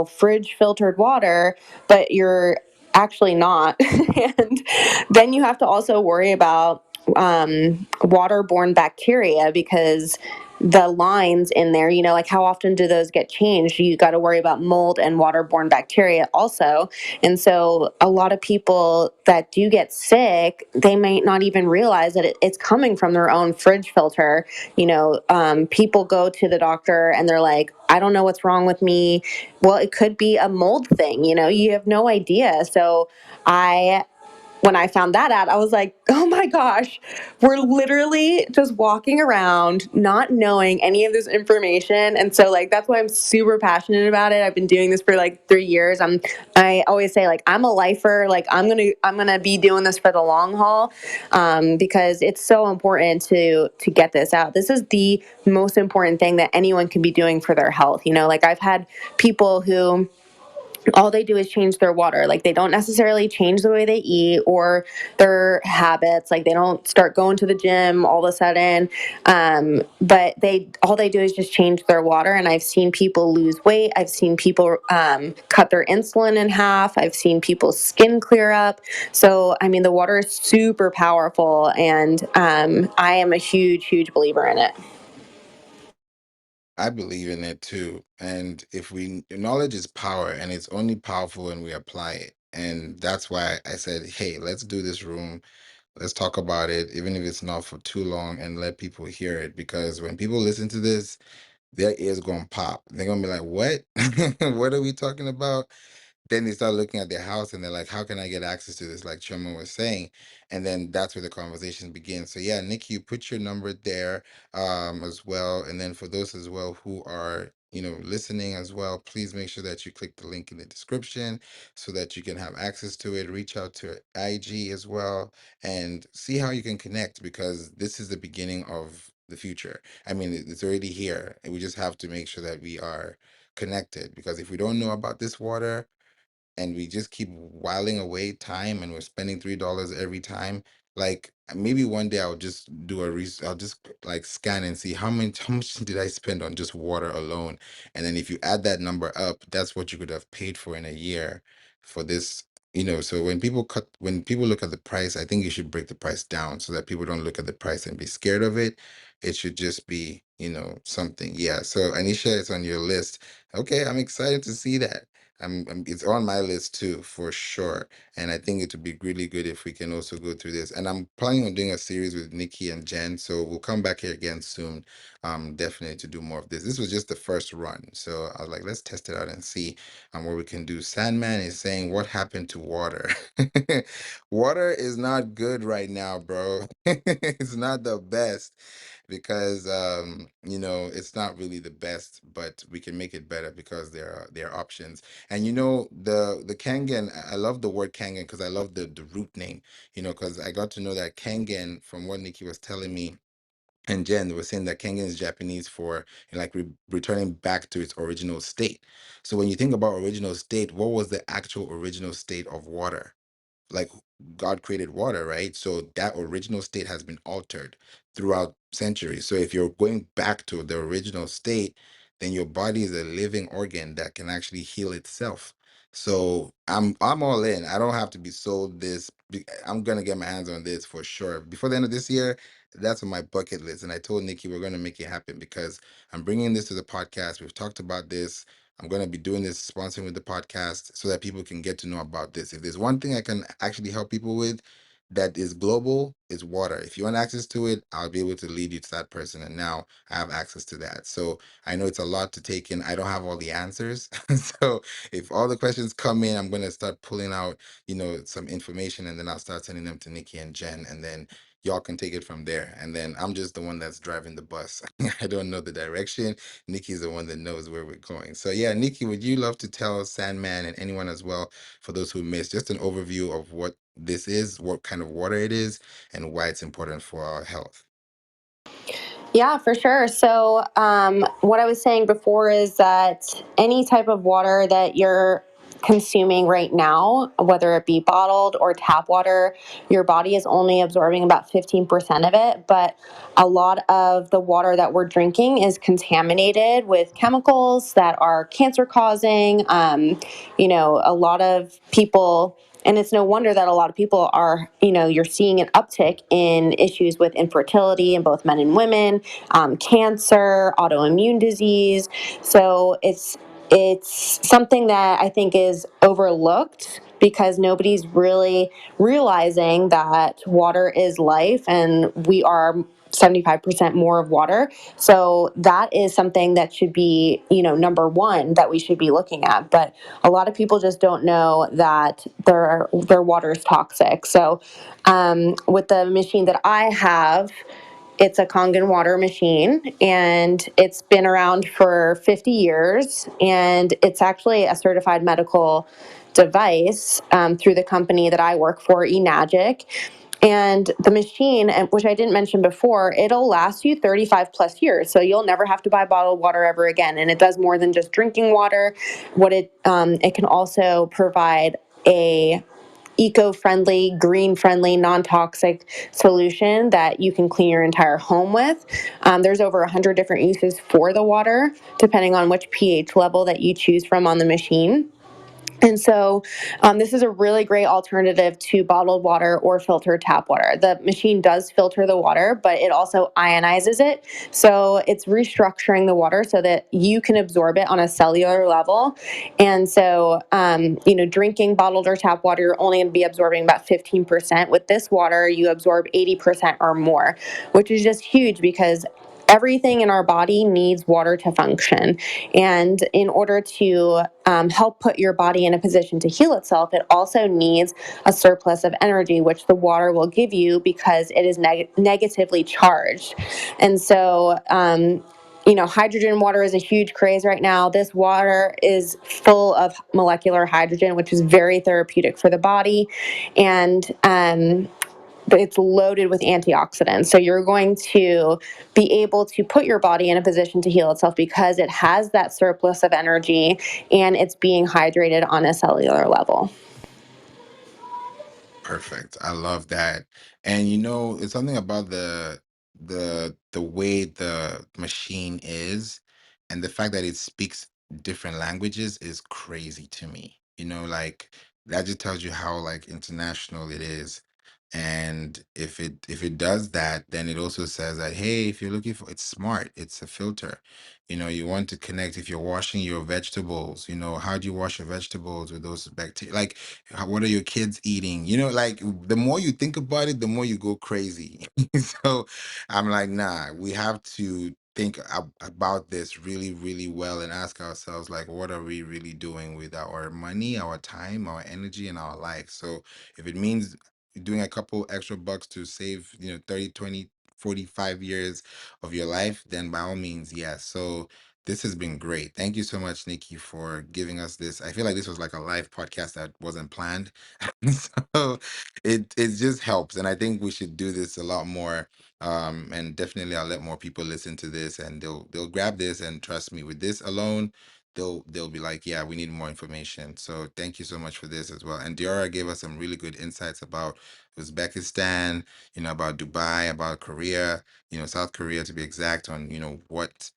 fridge filtered water, but you're actually not. And then you have to also worry about waterborne bacteria, because the lines in there, like how often do those get changed? You got to worry about mold and waterborne bacteria also. And so a lot of people that do get sick, they might not even realize that it's coming from their own fridge filter. People go to the doctor and they're like, I don't know what's wrong with me. Well, it could be a mold thing, you have no idea. So I when I found that out, I was like, oh my gosh, we're literally just walking around not knowing any of this information. And so like that's why I'm super passionate about it. I've been doing this for like 3 years. I always say like I'm a lifer, like I'm gonna be doing this for the long haul, because it's so important to get this out. This is the most important thing that anyone can be doing for their health. Like I've had people who all they do is change their water. Like they don't necessarily change the way they eat or their habits. Like they don't start going to the gym all of a sudden. But all they do is just change their water. And I've seen people lose weight. I've seen people cut their insulin in half. I've seen people's skin clear up. So I mean, the water is super powerful, and I am a huge, huge believer in it. I believe in it too. And if we, knowledge is power and it's only powerful when we apply it. And that's why I said, hey, let's do this room. Let's talk about it, even if it's not for too long, and let people hear it. Because when people listen to this, their ears gonna pop. They're gonna be like, what? What are we talking about? Then they start looking at their house and they're like, how can I get access to this? Like Chairman was saying. And then that's where the conversation begins. So yeah, Nikki, you put your number there as well. And then for those as well who are, listening as well, please make sure that you click the link in the description so that you can have access to it. Reach out to IG as well and see how you can connect, because this is the beginning of the future. I mean, it's already here. And we just have to make sure that we are connected, because if we don't know about this water, and we just keep whiling away time and we're spending $3 every time, like maybe one day I'll just do I'll just like scan and see how much did I spend on just water alone. And then if you add that number up, that's what you could have paid for in a year for this. So when people look at the price, I think you should break the price down so that people don't look at the price and be scared of it. It should just be, something. Yeah. So Anisha, it's on your list. Okay, I'm excited to see that. It's on my list too, for sure. And I think it would be really good if we can also go through this. And I'm planning on doing a series with Nikki and Jen, so we'll come back here again soon. Definitely to do more of this. This was just the first run, so I was like, let's test it out and see what we can do. Sandman is saying, what happened to water? Water is not good right now, bro. It's not the best because it's not really the best, but we can make it better because there are options. And the Kangen, I love the word Kangen because I love the root name, because I got to know that Kangen from what Nikki was telling me. And Jen was saying that Kangen is Japanese for like returning back to its original state. So when you think about original state, what was the actual original state of water? Like God created water, right? So that original state has been altered throughout centuries. So if you're going back to the original state, then your body is a living organ that can actually heal itself. So I'm all in. I don't have to be sold this. I'm gonna get my hands on this for sure before the end of this year. That's on my bucket list. And I told Nikki we're gonna make it happen because I'm bringing this to the podcast. We've talked about this. I'm going to be doing this, sponsoring with the podcast so that people can get to know about this. If there's one thing I can actually help people with, that is global is water. If you want access to it, I'll be able to lead you to that person. And now I have access to that. So I know it's a lot to take in. I don't have all the answers. So if all the questions come in, I'm going to start pulling out, some information, and then I'll start sending them to Nikki and Jen. And then y'all can take it from there. And then I'm just the one that's driving the bus. I don't know the direction. Nikki's the one that knows where we're going. So yeah, Nikki, would you love to tell Sandman and anyone as well, for those who missed, just an overview of what this is, what kind of water it is, and why it's important for our health? Yeah, for sure. So, what I was saying before is that any type of water that you're consuming right now, whether it be bottled or tap water, your body is only absorbing about 15% of it. But a lot of the water that we're drinking is contaminated with chemicals that are cancer causing. A lot of people, and it's no wonder that a lot of people are, you're seeing an uptick in issues with infertility in both men and women, cancer, autoimmune disease. So it's something that I think is overlooked because nobody's really realizing that water is life and we are 75% more of water. So that is something that should be, number one that we should be looking at. But a lot of people just don't know that their water is toxic. So with the machine that I have, it's a Kangen Water machine, and it's been around for 50 years, and it's actually a certified medical device through the company that I work for, eNagic. And the machine, which I didn't mention before, it'll last you 35 plus years. So you'll never have to buy bottled water ever again. And it does more than just drinking water. It can also provide a eco-friendly, green-friendly, non-toxic solution that you can clean your entire home with. There's over 100 different uses for the water, depending on which pH level that you choose from on the machine. And so this is a really great alternative to bottled water or filtered tap water. The machine does filter the water, but it also ionizes it. So it's restructuring the water so that you can absorb it on a cellular level. And so, drinking bottled or tap water, you're only going to be absorbing about 15%. With this water, you absorb 80% or more, which is just huge because everything in our body needs water to function. And in order to help put your body in a position to heal itself, it also needs a surplus of energy, which the water will give you because it is negatively charged. And so, hydrogen water is a huge craze right now. This water is full of molecular hydrogen, which is very therapeutic for the body. And but it's loaded with antioxidants. So you're going to be able to put your body in a position to heal itself because it has that surplus of energy and it's being hydrated on a cellular level. Perfect. I love that. And it's something about the way the machine is, and the fact that it speaks different languages is crazy to me. Like, that just tells you how, like, international it is. And if it does that, then it also says that, hey, if you're looking for, it's smart, it's a filter. You want to connect. If you're washing your vegetables, how do you wash your vegetables with those bacteria? Like, what are your kids eating? Like, the more you think about it, the more you go crazy. So I'm like, nah, we have to think about this really, really well and ask ourselves, like, what are we really doing with our money, our time, our energy, and our life? So if it means doing a couple extra bucks to save, 30, 20, 45 years of your life, then by all means, yes. So this has been great. Thank you so much, Nikki, for giving us this. I feel like this was like a live podcast that wasn't planned. So it just helps. And I think we should do this a lot more. And definitely I'll let more people listen to this, and they'll grab this, and trust me, with this alone, they'll be like, yeah, we need more information. So thank you so much for this as well. And Diora gave us some really good insights about Uzbekistan, about Dubai, about Korea, South Korea to be exact, on what's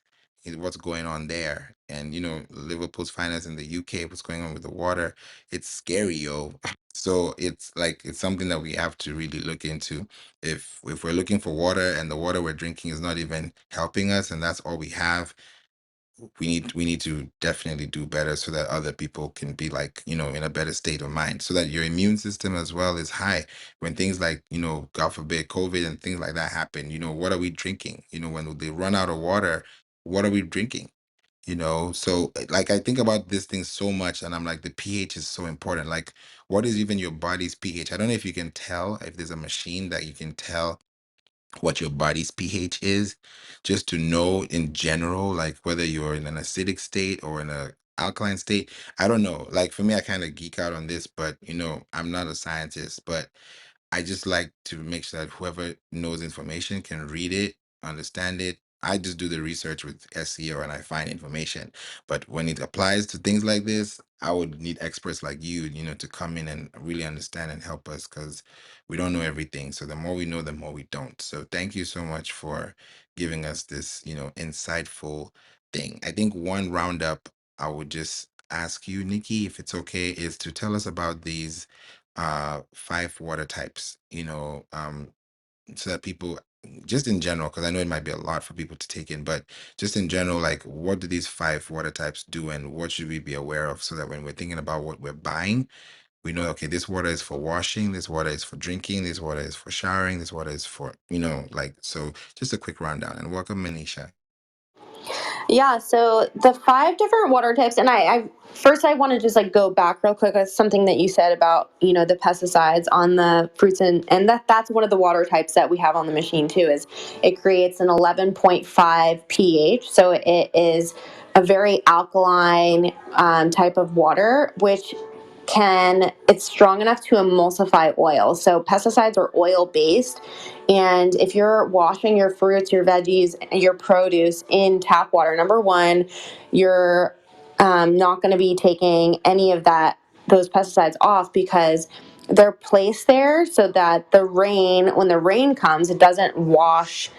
going on there. And Liverpool's finance in the UK, what's going on with the water. It's scary, yo. So it's like, it's something that we have to really look into. If we're looking for water and the water we're drinking is not even helping us, and that's all we have, we need to definitely do better so that other people can be like, in a better state of mind, so that your immune system as well is high when things like, God forbid, COVID and things like that happen. What are we drinking? When they run out of water, what are we drinking? So like I think about this thing so much, and I'm like, the pH is so important. Like, what is even your body's pH? I don't know if you can tell, if there's a machine that you can tell what your body's pH is, just to know in general, like whether you're in an acidic state or in a alkaline state. I don't know. Like for me, I kind of geek out on this, but I'm not a scientist, but I just like to make sure that whoever knows information can read it, understand it. I just do the research with SEO and I find information. But when it applies to things like this, I would need experts like you, to come in and really understand and help us, because we don't know everything. So the more we know, the more we don't. So thank you so much for giving us this, insightful thing. I think one roundup I would just ask you, Nikki, if it's okay, is to tell us about these 5 water types, so that people, just in general, because I know it might be a lot for people to take in, but just in general, like, what do these 5 water types do, and what should we be aware of, so that when we're thinking about what we're buying, we know, okay, this water is for washing, this water is for drinking, this water is for showering, this water is for, like, so just a quick rundown. And welcome, Manisha. Yeah, so the 5 different water types, and I first I want to just like go back real quick. That's something that you said about the pesticides on the fruits, and that's one of the water types that we have on the machine too. Is it creates an 11.5 pH, so it is a very alkaline type of water, which it's strong enough to emulsify oil. So pesticides are oil based, and if you're washing your fruits, your veggies, your produce in tap water, number one, you're not going to be taking any of those pesticides off, because they're placed there so that when the rain comes, it doesn't wash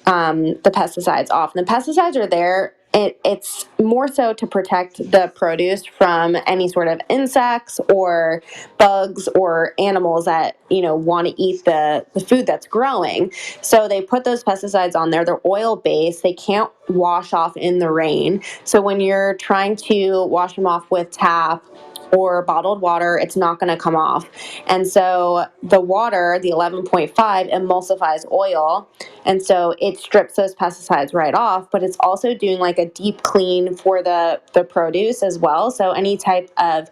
the pesticides off. And the pesticides are there. It's more so to protect the produce from any sort of insects or bugs or animals that want to eat the food that's growing. So they put those pesticides on there. They're oil based. They can't wash off in the rain. So when you're trying to wash them off with tap or bottled water, it's not going to come off. And so the water, the 11.5, emulsifies oil. And so it strips those pesticides right off, but it's also doing like a deep clean for the produce as well. So any type of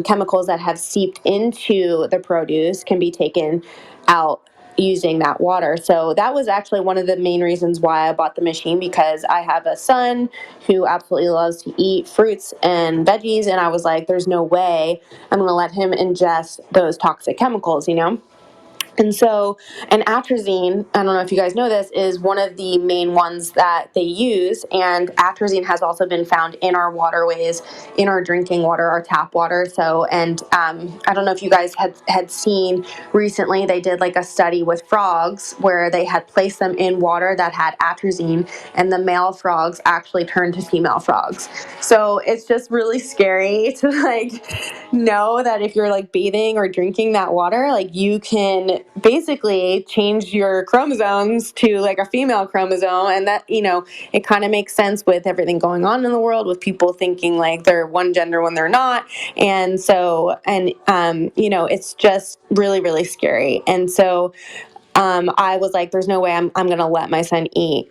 chemicals that have seeped into the produce can be taken out using that water. So that was actually one of the main reasons why I bought the machine, because I have a son who absolutely loves to eat fruits and veggies, and I was like, there's no way I'm going to let him ingest those toxic chemicals. And so, and atrazine, I don't know if you guys know this, is one of the main ones that they use. And atrazine has also been found in our waterways, in our drinking water, our tap water. So, and I don't know if you guys had seen recently, they did like a study with frogs where they had placed them in water that had atrazine, and the male frogs actually turned to female frogs. So it's just really scary to like know that if you're like bathing or drinking that water, like you can basically change your chromosomes to like a female chromosome. And that, it kind of makes sense with everything going on in the world, with people thinking like they're one gender when they're not. And so, it's just really, really scary. And so, I was like, there's no way I'm going to let my son eat,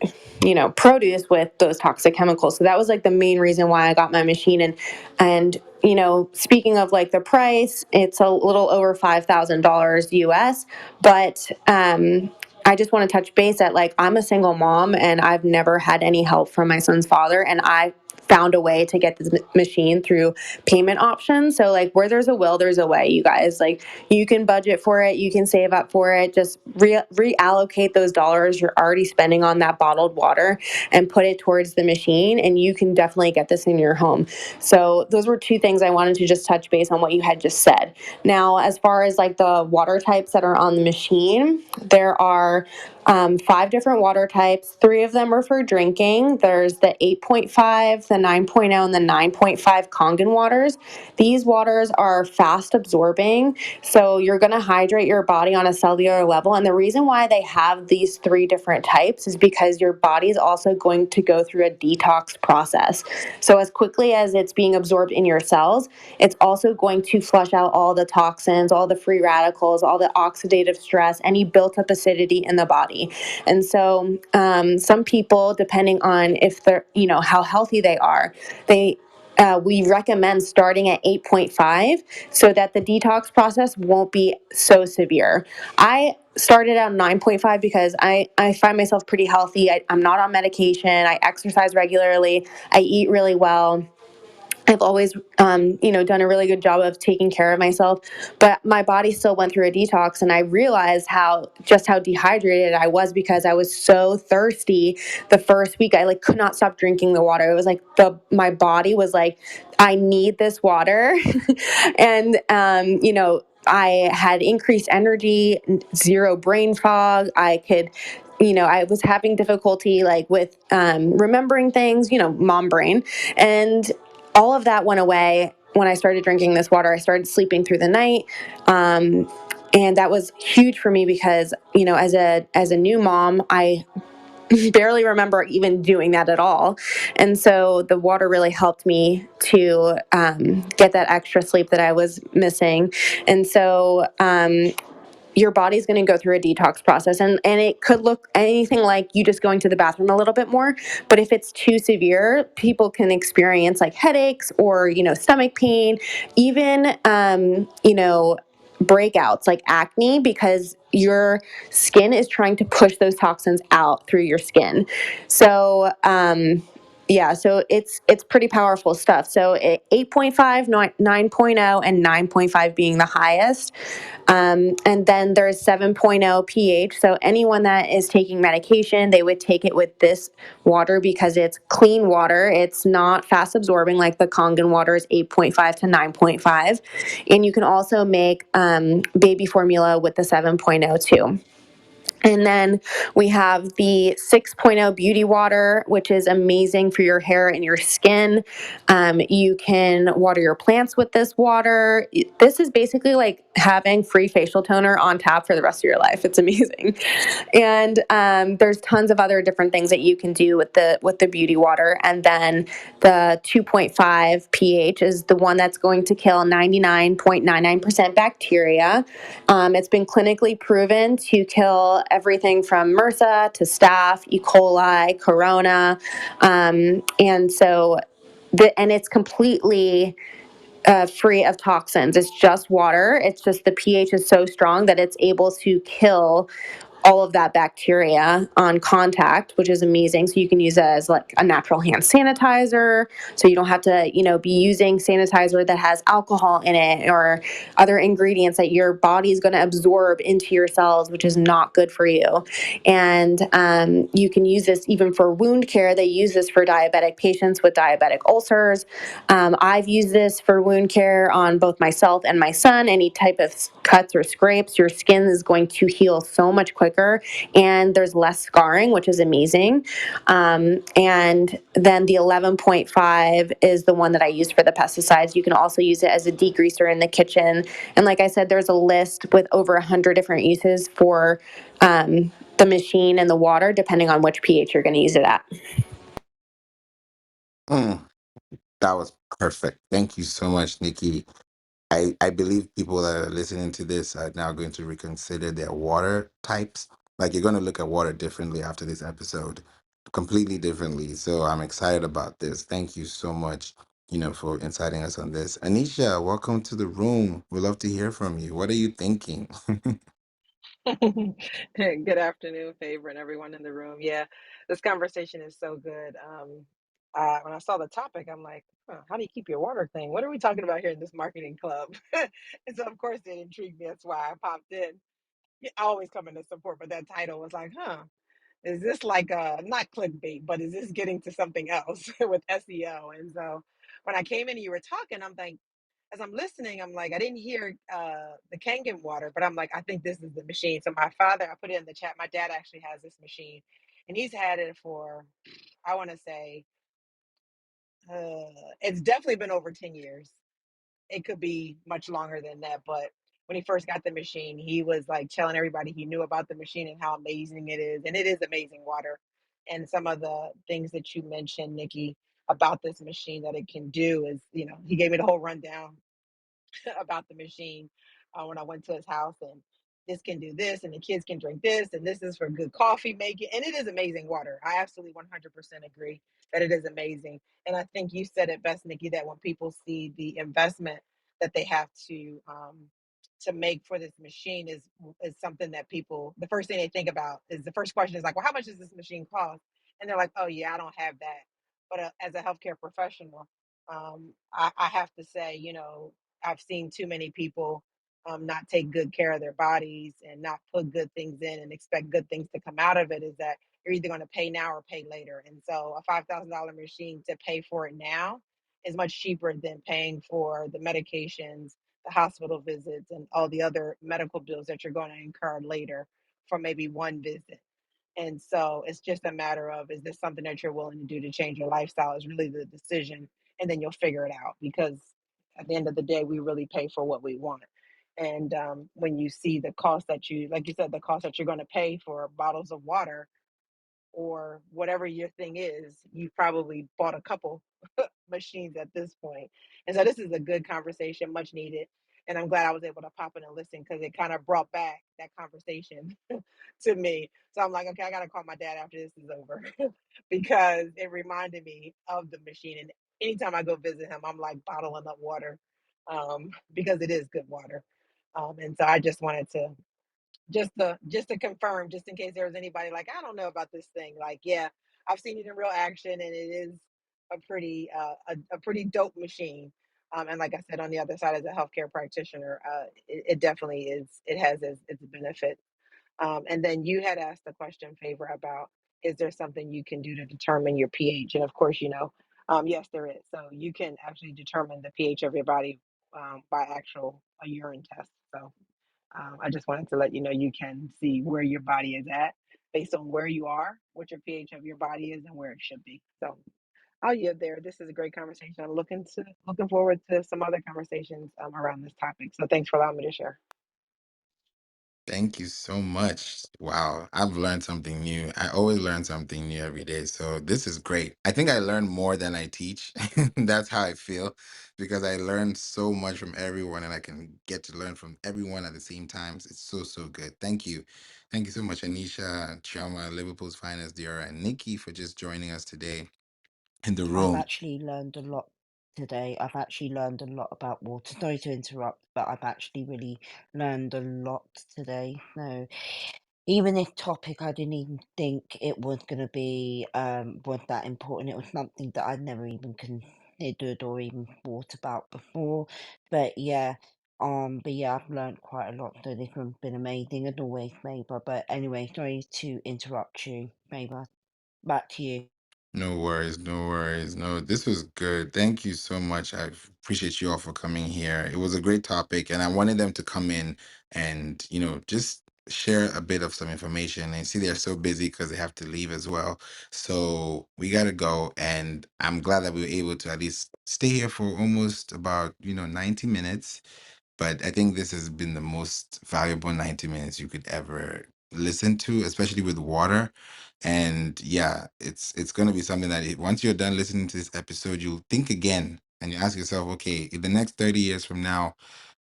produce with those toxic chemicals. So that was like the main reason why I got my machine. And, speaking of like the price, it's a little over $5,000 US, but, I just want to touch base at like, I'm a single mom and I've never had any help from my son's father. And I found a way to get this machine through payment options. So like, where there's a will, there's a way, you guys. Like, you can budget for it, you can save up for it. Just reallocate those dollars you're already spending on that bottled water and put it towards the machine, and you can definitely get this in your home. So those were 2 things I wanted to just touch base on what you had just said. Now, as far as like the water types that are on the machine, there are five different water types. Three of them are for drinking. There's the 8.5, the 9.0, and the 9.5 Kangen waters. These waters are fast absorbing, so you're going to hydrate your body on a cellular level. And the reason why they have these three different types is because your body is also going to go through a detox process. So, as quickly as it's being absorbed in your cells, it's also going to flush out all the toxins, all the free radicals, all the oxidative stress, any built up acidity in the body. And so, some people, depending on if they're, how healthy they are, we recommend starting at 8.5 so that the detox process won't be so severe. I started at 9.5 because I find myself pretty healthy. I'm not on medication. I exercise regularly. I eat really well. I've always, done a really good job of taking care of myself, but my body still went through a detox, and I realized how dehydrated I was because I was so thirsty. The first week, I could not stop drinking the water. It was like my body was like, I need this water, and I had increased energy, zero brain fog. I was having difficulty with remembering things, mom brain, and all of that went away when I started drinking this water. I started sleeping through the night. And that was huge for me because, as a new mom, I barely remember even doing that at all. And so the water really helped me to get that extra sleep that I was missing. And so your body's going to go through a detox process, and it could look anything like you just going to the bathroom a little bit more. But if it's too severe, people can experience headaches or stomach pain, even breakouts like acne, because your skin is trying to push those toxins out through your skin. So yeah, so it's pretty powerful stuff. So 8.5, 9.0, and 9.5 being the highest. And then there's 7.0 pH. So anyone that is taking medication, they would take it with this water because it's clean water. It's not fast absorbing like the Kangen water is 8.5 to 9.5. And you can also make baby formula with the 7.0 too. And then we have the 6.0 beauty water, which is amazing for your hair and your skin. You can water your plants with this water. This is basically like having free facial toner on tap for the rest of your life. It's amazing. And there's tons of other different things that you can do with the beauty water. And then the 2.5 pH is the one that's going to kill 99.99% bacteria. It's been clinically proven to kill everything from MRSA to staph, E. coli, corona, and so and it's completely free of toxins. It's just water. It's just the pH is so strong that it's able to kill all of that bacteria on contact, which is amazing. So you can use it as like a natural hand sanitizer. So you don't have to, be using sanitizer that has alcohol in it or other ingredients that your body is going to absorb into your cells, which is not good for you. And you can use this even for wound care. They use this for diabetic patients with diabetic ulcers. I've used this for wound care on both myself and my son. Any type of cuts or scrapes, your skin is going to heal so much quicker, and there's less scarring, which is amazing. And then the 11.5 is the one that I use for the pesticides. You can also use it as a degreaser in the kitchen. And like I said, there's a list with over 100 different uses for the machine and the water, depending on which pH you're going to use it at. Mm, that was perfect. Thank you so much, Nikki. I believe people that are listening to this are now going to reconsider their water types. Like you're going to look at water differently after this episode, completely differently. So I'm excited about this. Thank you so much, for inciting us on this. Anisha, welcome to the room. We'd love to hear from you. What are you thinking? Good afternoon, Favor, and everyone in the room. Yeah, this conversation is so good. When I saw the topic, I'm like, huh, how do you keep your water clean? What are we talking about here in this marketing club? And so, of course, it intrigued me. That's why I popped in. Yeah, I always come in to support, but that title was like, huh, is this like not clickbait, but is this getting to something else with SEO? And so when I came in and you were talking, I'm like, as I'm listening, I'm like, I didn't hear the Kangen water, but I'm like, I think this is the machine. So my father, I put it in the chat. My dad actually has this machine, and he's had it for, I want to say, it's definitely been over 10 years. It could be much longer than that, but when he first got the machine, he was like telling everybody he knew about the machine and how amazing it is, and it is amazing water. And some of the things that you mentioned, Nikki, about this machine that it can do is, he gave me the whole rundown about the machine when I went to his house, and this can do this, and the kids can drink this, and this is for good coffee making, and it is amazing water. I absolutely 100% agree that it is amazing, and I think you said it best, Nikki, that when people see the investment that they have to make for this machine is something that people, the first thing they think about is, the first question is like, well, how much does this machine cost? And they're like, oh yeah, I don't have that. But as a healthcare professional, I have to say, I've seen too many people not take good care of their bodies and not put good things in and expect good things to come out of it. Is that you're either going to pay now or pay later. And so a $5,000 machine, to pay for it now is much cheaper than paying for the medications, the hospital visits, and all the other medical bills that you're going to incur later for maybe one visit. And so it's just a matter of, is this something that you're willing to do to change your lifestyle, is really the decision. And then you'll figure it out, because at the end of the day, we really pay for what we want. And when you see the cost that you, like you said, the cost that you're going to pay for bottles of water or whatever your thing is, you probably bought a couple machines at this point. And so this is a good conversation, much needed. And I'm glad I was able to pop in and listen, because it kind of brought back that conversation to me. So I'm like, okay, I got to call my dad after this is over because it reminded me of the machine. And anytime I go visit him, I'm like bottling up water because it is good water. And so I just wanted to just to confirm, just in case there was anybody like, I don't know about this thing. Like, yeah, I've seen it in real action, and it is a pretty dope machine. And like I said, on the other side, as a healthcare practitioner, it definitely is. It has its benefits. And then you had asked the question, Favor, about, is there something you can do to determine your pH? And of course, yes, there is. So you can actually determine the pH of your body by actual a urine test. So I just wanted to let you know, you can see where your body is at based on where you are, what your pH of your body is, and where it should be. So I'll yield there. This is a great conversation. I'm looking forward to some other conversations around this topic. So thanks for allowing me to share. Thank you so much. Wow, I've learned something new. I always learn something new every day. So this is great. I think I learn more than I teach. That's how I feel, because I learn so much from everyone and I can get to learn from everyone at the same time. It's so, so good. Thank you. Thank you so much, Anisha, Chioma, Liverpool's finest, Diora, and Nikki, for just joining us today in the I've room. actually learned a lot today. I've actually learned a lot about water. Sorry to interrupt, but I've actually really learned a lot today. No, even this topic, I didn't even think it was going to be was that important. It was something that I'd never even considered or even thought about before. But yeah, I've learned quite a lot. So this one's been amazing as always, Faber. But anyway, sorry to interrupt you, Faber. Back to you. No worries, no worries. No, this was good. Thank you so much. I appreciate you all for coming here. It was a great topic, and I wanted them to come in and, just share a bit of some information. And see, they're so busy because they have to leave as well. So we got to go. And I'm glad that we were able to at least stay here for almost about, 90 minutes. But I think this has been the most valuable 90 minutes you could ever listen to, especially with water. And yeah, it's going to be something that once you're done listening to this episode, you'll think again and you ask yourself, okay, in the next 30 years from now,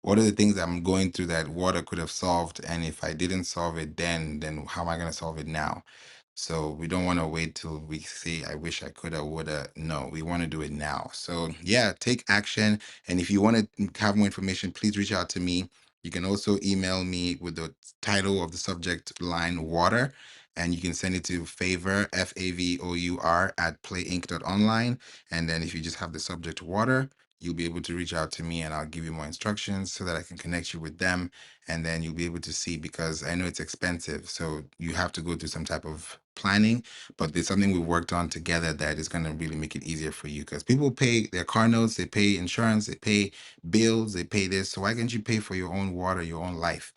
what are the things that I'm going through that water could have solved? And if I didn't solve it then how am I going to solve it now? So we don't want to wait till we say, I wish I could have, would have. No, we want to do it now. So yeah, take action. And if you want to have more information, please reach out to me. You can also email me with the title of the subject line water, and you can send it to favor, FAVOUR, at playinc.online. And then if you just have the subject water, you'll be able to reach out to me and I'll give you more instructions so that I can connect you with them. And then you'll be able to see, because I know it's expensive. So you have to go through some type of planning, but there's something we worked on together that is going to really make it easier for you, because people pay their car notes, they pay insurance, they pay bills, they pay this. So why can't you pay for your own water, your own life?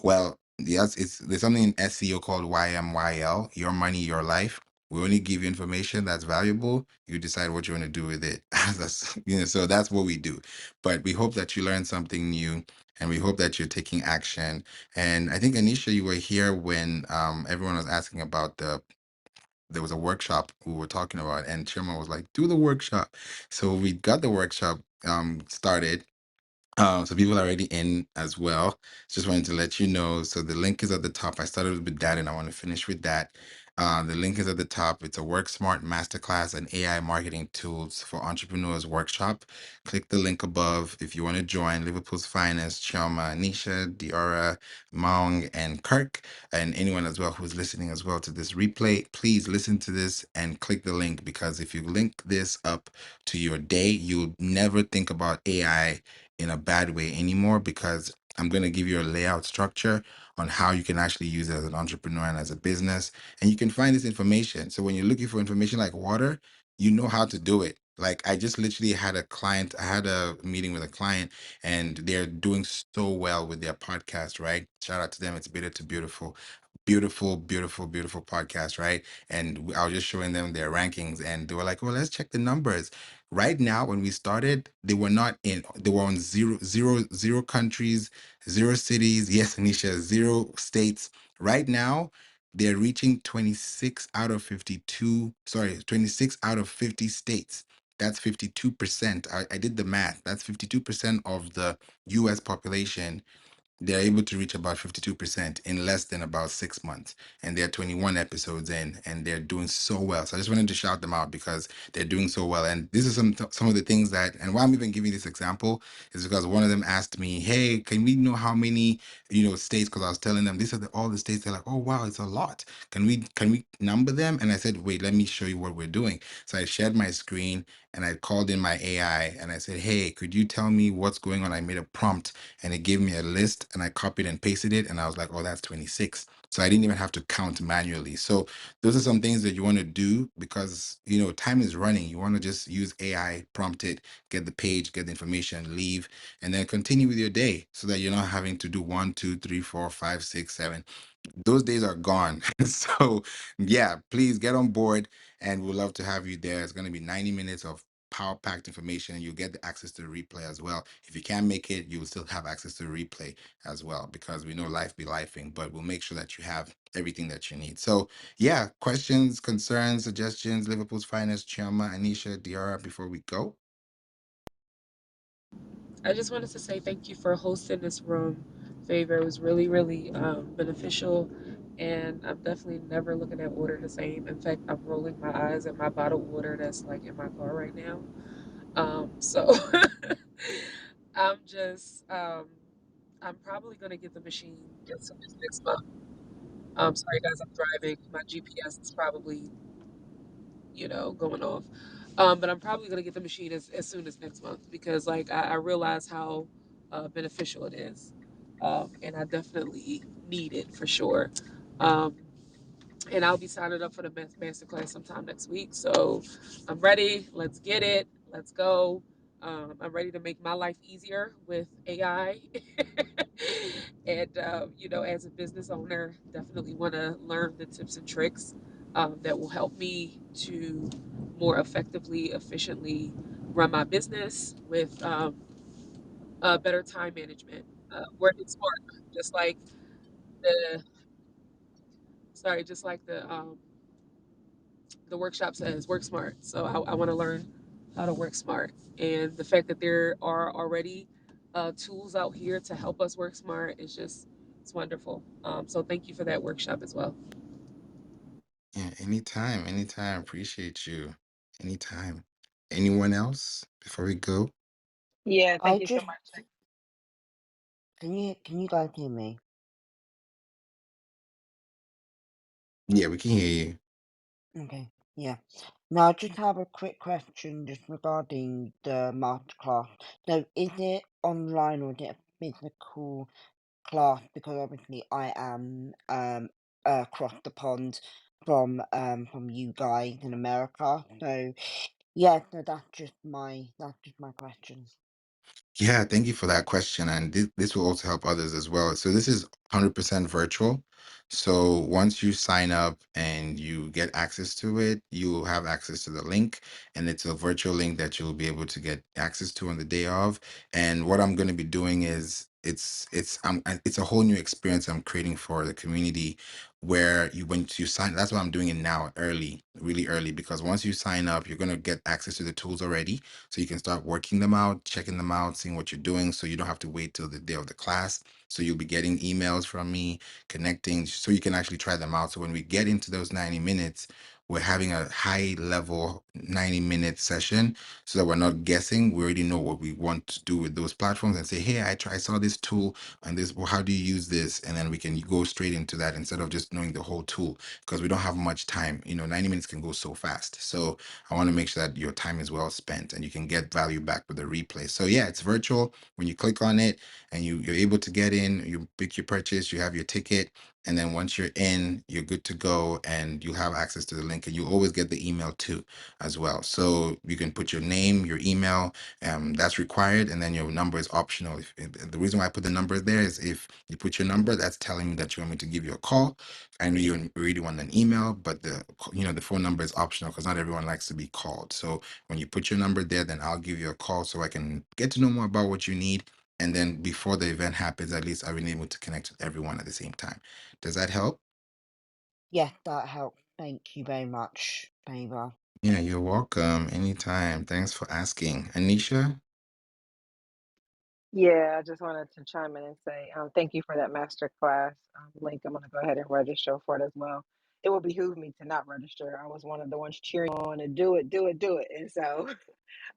Well, yes, it's there's something in SEO called YMYL, your money, your life. We only give you information that's valuable. You decide what you want to do with it. That's, so that's what we do. But we hope that you learned something new, and we hope that you're taking action. And I think Anisha, you were here when everyone was asking about there was a workshop we were talking about, and Chairman was like, do the workshop. So we got the workshop started, so people are already in as well. Just wanted to let you know. So the link is at the top. I started with that and I want to finish with that. The link is at the top. It's a Work Smart Masterclass and AI Marketing Tools for Entrepreneurs Workshop. Click the link above if you want to join. Liverpool's finest, Chioma, Nisha, Diora, Maung, and Kirk, and anyone as well who's listening as well to this replay. Please listen to this and click the link, because if you link this up to your day, you'll never think about AI in a bad way anymore, because I'm going to give you a layout structure on how you can actually use it as an entrepreneur and as a business. And you can find this information. So when you're looking for information like water, you know how to do it. Like, I just literally had a client, I had a meeting with a client, and they're doing so well with their podcast, right? Shout out to them. It's Bitter to Beautiful. Beautiful, beautiful, beautiful podcast, right? And I was just showing them their rankings, and they were like, well, let's check the numbers. Right now, when we started, they were on zero countries, zero cities. Yes, Anisha, zero states. Right now, they're reaching 26 out of 52, sorry, 26 out of 50 states. That's 52%. I did the math. That's 52% of the US population. They're able to reach about 52% in less than about 6 months. And they're 21 episodes in, and they're doing so well. So I just wanted to shout them out because they're doing so well. And this is some of the things that, and why I'm even giving this example is because one of them asked me, hey, can we know how many, states? Because I was telling them these are all the states. They're like, oh wow, it's a lot. Can we number them? And I said, wait, let me show you what we're doing. So I shared my screen and I called in my AI and I said, hey, could you tell me what's going on? I made a prompt and it gave me a list, and I copied and pasted it, and I was like, oh, that's 26. So I didn't even have to count manually. So those are some things that you want to do, because time is running. You want to just use AI, prompt it, get the page, get the information, leave, and then continue with your day, so that you're not having to do one, two, three, four, five, six, seven. Those days are gone. So yeah, please get on board, and we'd love to have you there. It's going to be 90 minutes of power packed information, and you'll get the access to the replay as well. If you can't make it, you'll still have access to the replay as well, because we know life be lifing, but we'll make sure that you have everything that you need. So yeah, questions, concerns, suggestions, Liverpool's finest, Chioma, Anisha, Diara, before we go. I just wanted to say thank you for hosting this room, Favor. It was really, really beneficial, and I'm definitely never looking at water the same. In fact, I'm rolling my eyes at my bottled water that's like in my car right now. So I'm just, I'm probably gonna get the machine as soon as next month. Sorry guys, I'm driving. My GPS is probably, going off. But I'm probably gonna get the machine as soon as next month because like I realize how beneficial it is. And I definitely need it for sure. Um, and I'll be signing up for the master class sometime next week. So I'm ready. Let's get it. Let's go. I'm ready to make my life easier with AI. And, as a business owner, definitely want to learn the tips and tricks that will help me to more effectively, efficiently run my business with better time management, working smart, just like the, sorry, just like the workshop says work smart. So I want to learn how to work smart. And the fact that there are already tools out here to help us work smart is just, it's wonderful. So thank you for that workshop as well. Yeah, anytime, anytime. Appreciate you. Anytime. Anyone else before we go? Yeah, thank I you so just much. can you guys hear me? Yeah, we can hear you. Okay, yeah. Now, I just have a quick question just regarding the masterclass. So, is it online or is it a physical class? Because obviously I am across the pond from you guys in America. So, yeah, so that's just my question. Yeah, thank you for that question. And this will also help others as well. So this is 100% virtual. So once you sign up and you get access to it, you'll have access to the link, and it's a virtual link that you'll be able to get access to on the day of. And what I'm going to be doing is it's a whole new experience I'm creating for the community where you when you sign, that's why I'm doing it now early, really early, because once you sign up, you're going to get access to the tools already, so you can start working them out, checking them out, seeing what you're doing, so you don't have to wait till the day of the class. So you'll be getting emails from me, connecting, so you can actually try them out. So when we get into those 90 minutes, we're having a high level 90-minute session so that we're not guessing. We already know what we want to do with those platforms and say, hey, I saw this tool and this, well, how do you use this? And then we can go straight into that instead of just knowing the whole tool, because we don't have much time. 90 minutes can go so fast. So I want to make sure that your time is well spent and you can get value back with the replay. So yeah, it's virtual. When you click on it and you're able to get in, you pick your purchase, you have your ticket, and then once you're in, you're good to go, and you have access to the link, and you always get the email too as well. So you can put your name, your email, that's required, and then your number is optional. The reason why I put the number there is if you put your number, that's telling me that you want me to give you a call. I know you really want an email, but the phone number is optional because not everyone likes to be called. So when you put your number there, then I'll give you a call so I can get to know more about what you need. And then before the event happens, at least I've been able to connect with everyone at the same time. Does that help? Yes, that helps. Thank you very much, Favor. Yeah, you're welcome. Anytime. Thanks for asking. Anisha? Yeah, I just wanted to chime in and say thank you for that master class link. I'm going to go ahead and register for it as well. It would behoove me to not register. I was one of the ones cheering on and do it, do it, do it. And so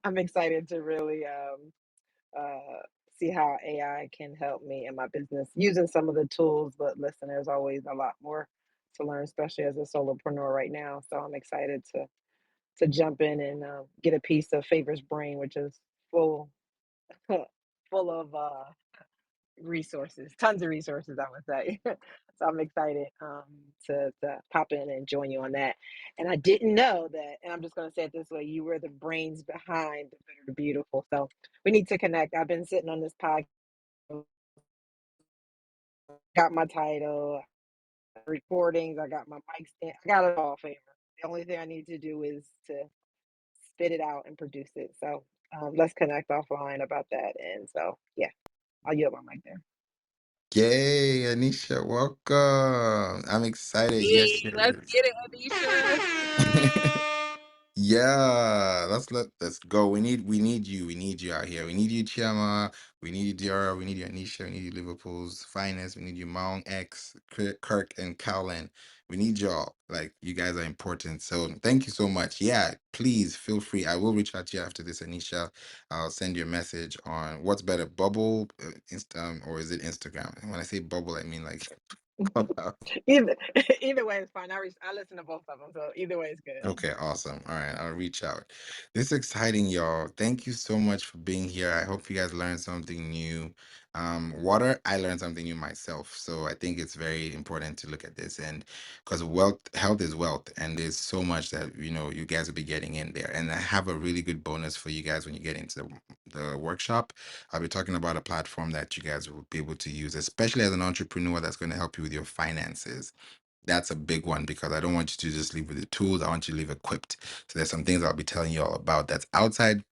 I'm excited to really uh, see how AI can help me in my business using some of the tools. But listen, there's always a lot more to learn, especially as a solopreneur right now. So I'm excited to jump in and get a piece of Favor's brain, which is full full of resources, tons of resources, I would say. So I'm excited to pop in and join you on that. And I didn't know that, and I'm just going to say it this way, you were the brains behind the Bitter to Beautiful. So we need to connect. I've been sitting on this podcast, got my title, recordings, I got my mic stand, I got it all, Favor. The only thing I need to do is to spit it out and produce it. So let's connect offline about that. And so, yeah, I'll yield my mic there. Yay, Anisha, welcome. I'm excited. Yes, Hey, let's get it, Anisha. yeah, let's go. We need you. We need you out here. We need you, Chiama. We need you, Diara. We need you, Anisha. We need you, Liverpool's finest. We need you, Maung X, Kirk, and Cowlin. We need y'all. Like, you guys are important. So thank you so much. Yeah, please feel free. I will reach out to you after this, Anisha. I'll send you a message on what's better, Bubble, or is it Instagram? And when I say Bubble, I mean like Clubhouse. Either either way is fine. I listen to both of them, so either way is good. Okay, awesome. All right, I'll reach out. This is exciting, y'all. Thank you so much for being here. I hope you guys learned something new. Water, I learned something new myself. So I think it's very important to look at this, and because health is wealth, and there's so much that you guys will be getting in there. And I have a really good bonus for you guys when you get into the workshop. I'll be talking about a platform that you guys will be able to use, especially as an entrepreneur, that's going to help you with your finances. That's a big one because I don't want you to just leave with the tools. I want you to leave equipped. So there's some things I'll be telling you all about that's outside,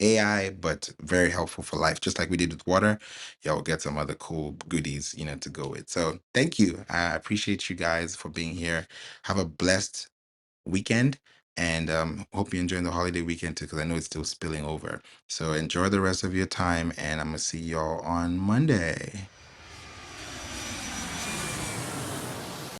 AI, but very helpful for life. Just like we did with water, y'all will get some other cool goodies, to go with. So thank you. I appreciate you guys for being here. Have a blessed weekend, and hope you're enjoying the holiday weekend too, because I know it's still spilling over. So enjoy the rest of your time, and I'm gonna see y'all on Monday.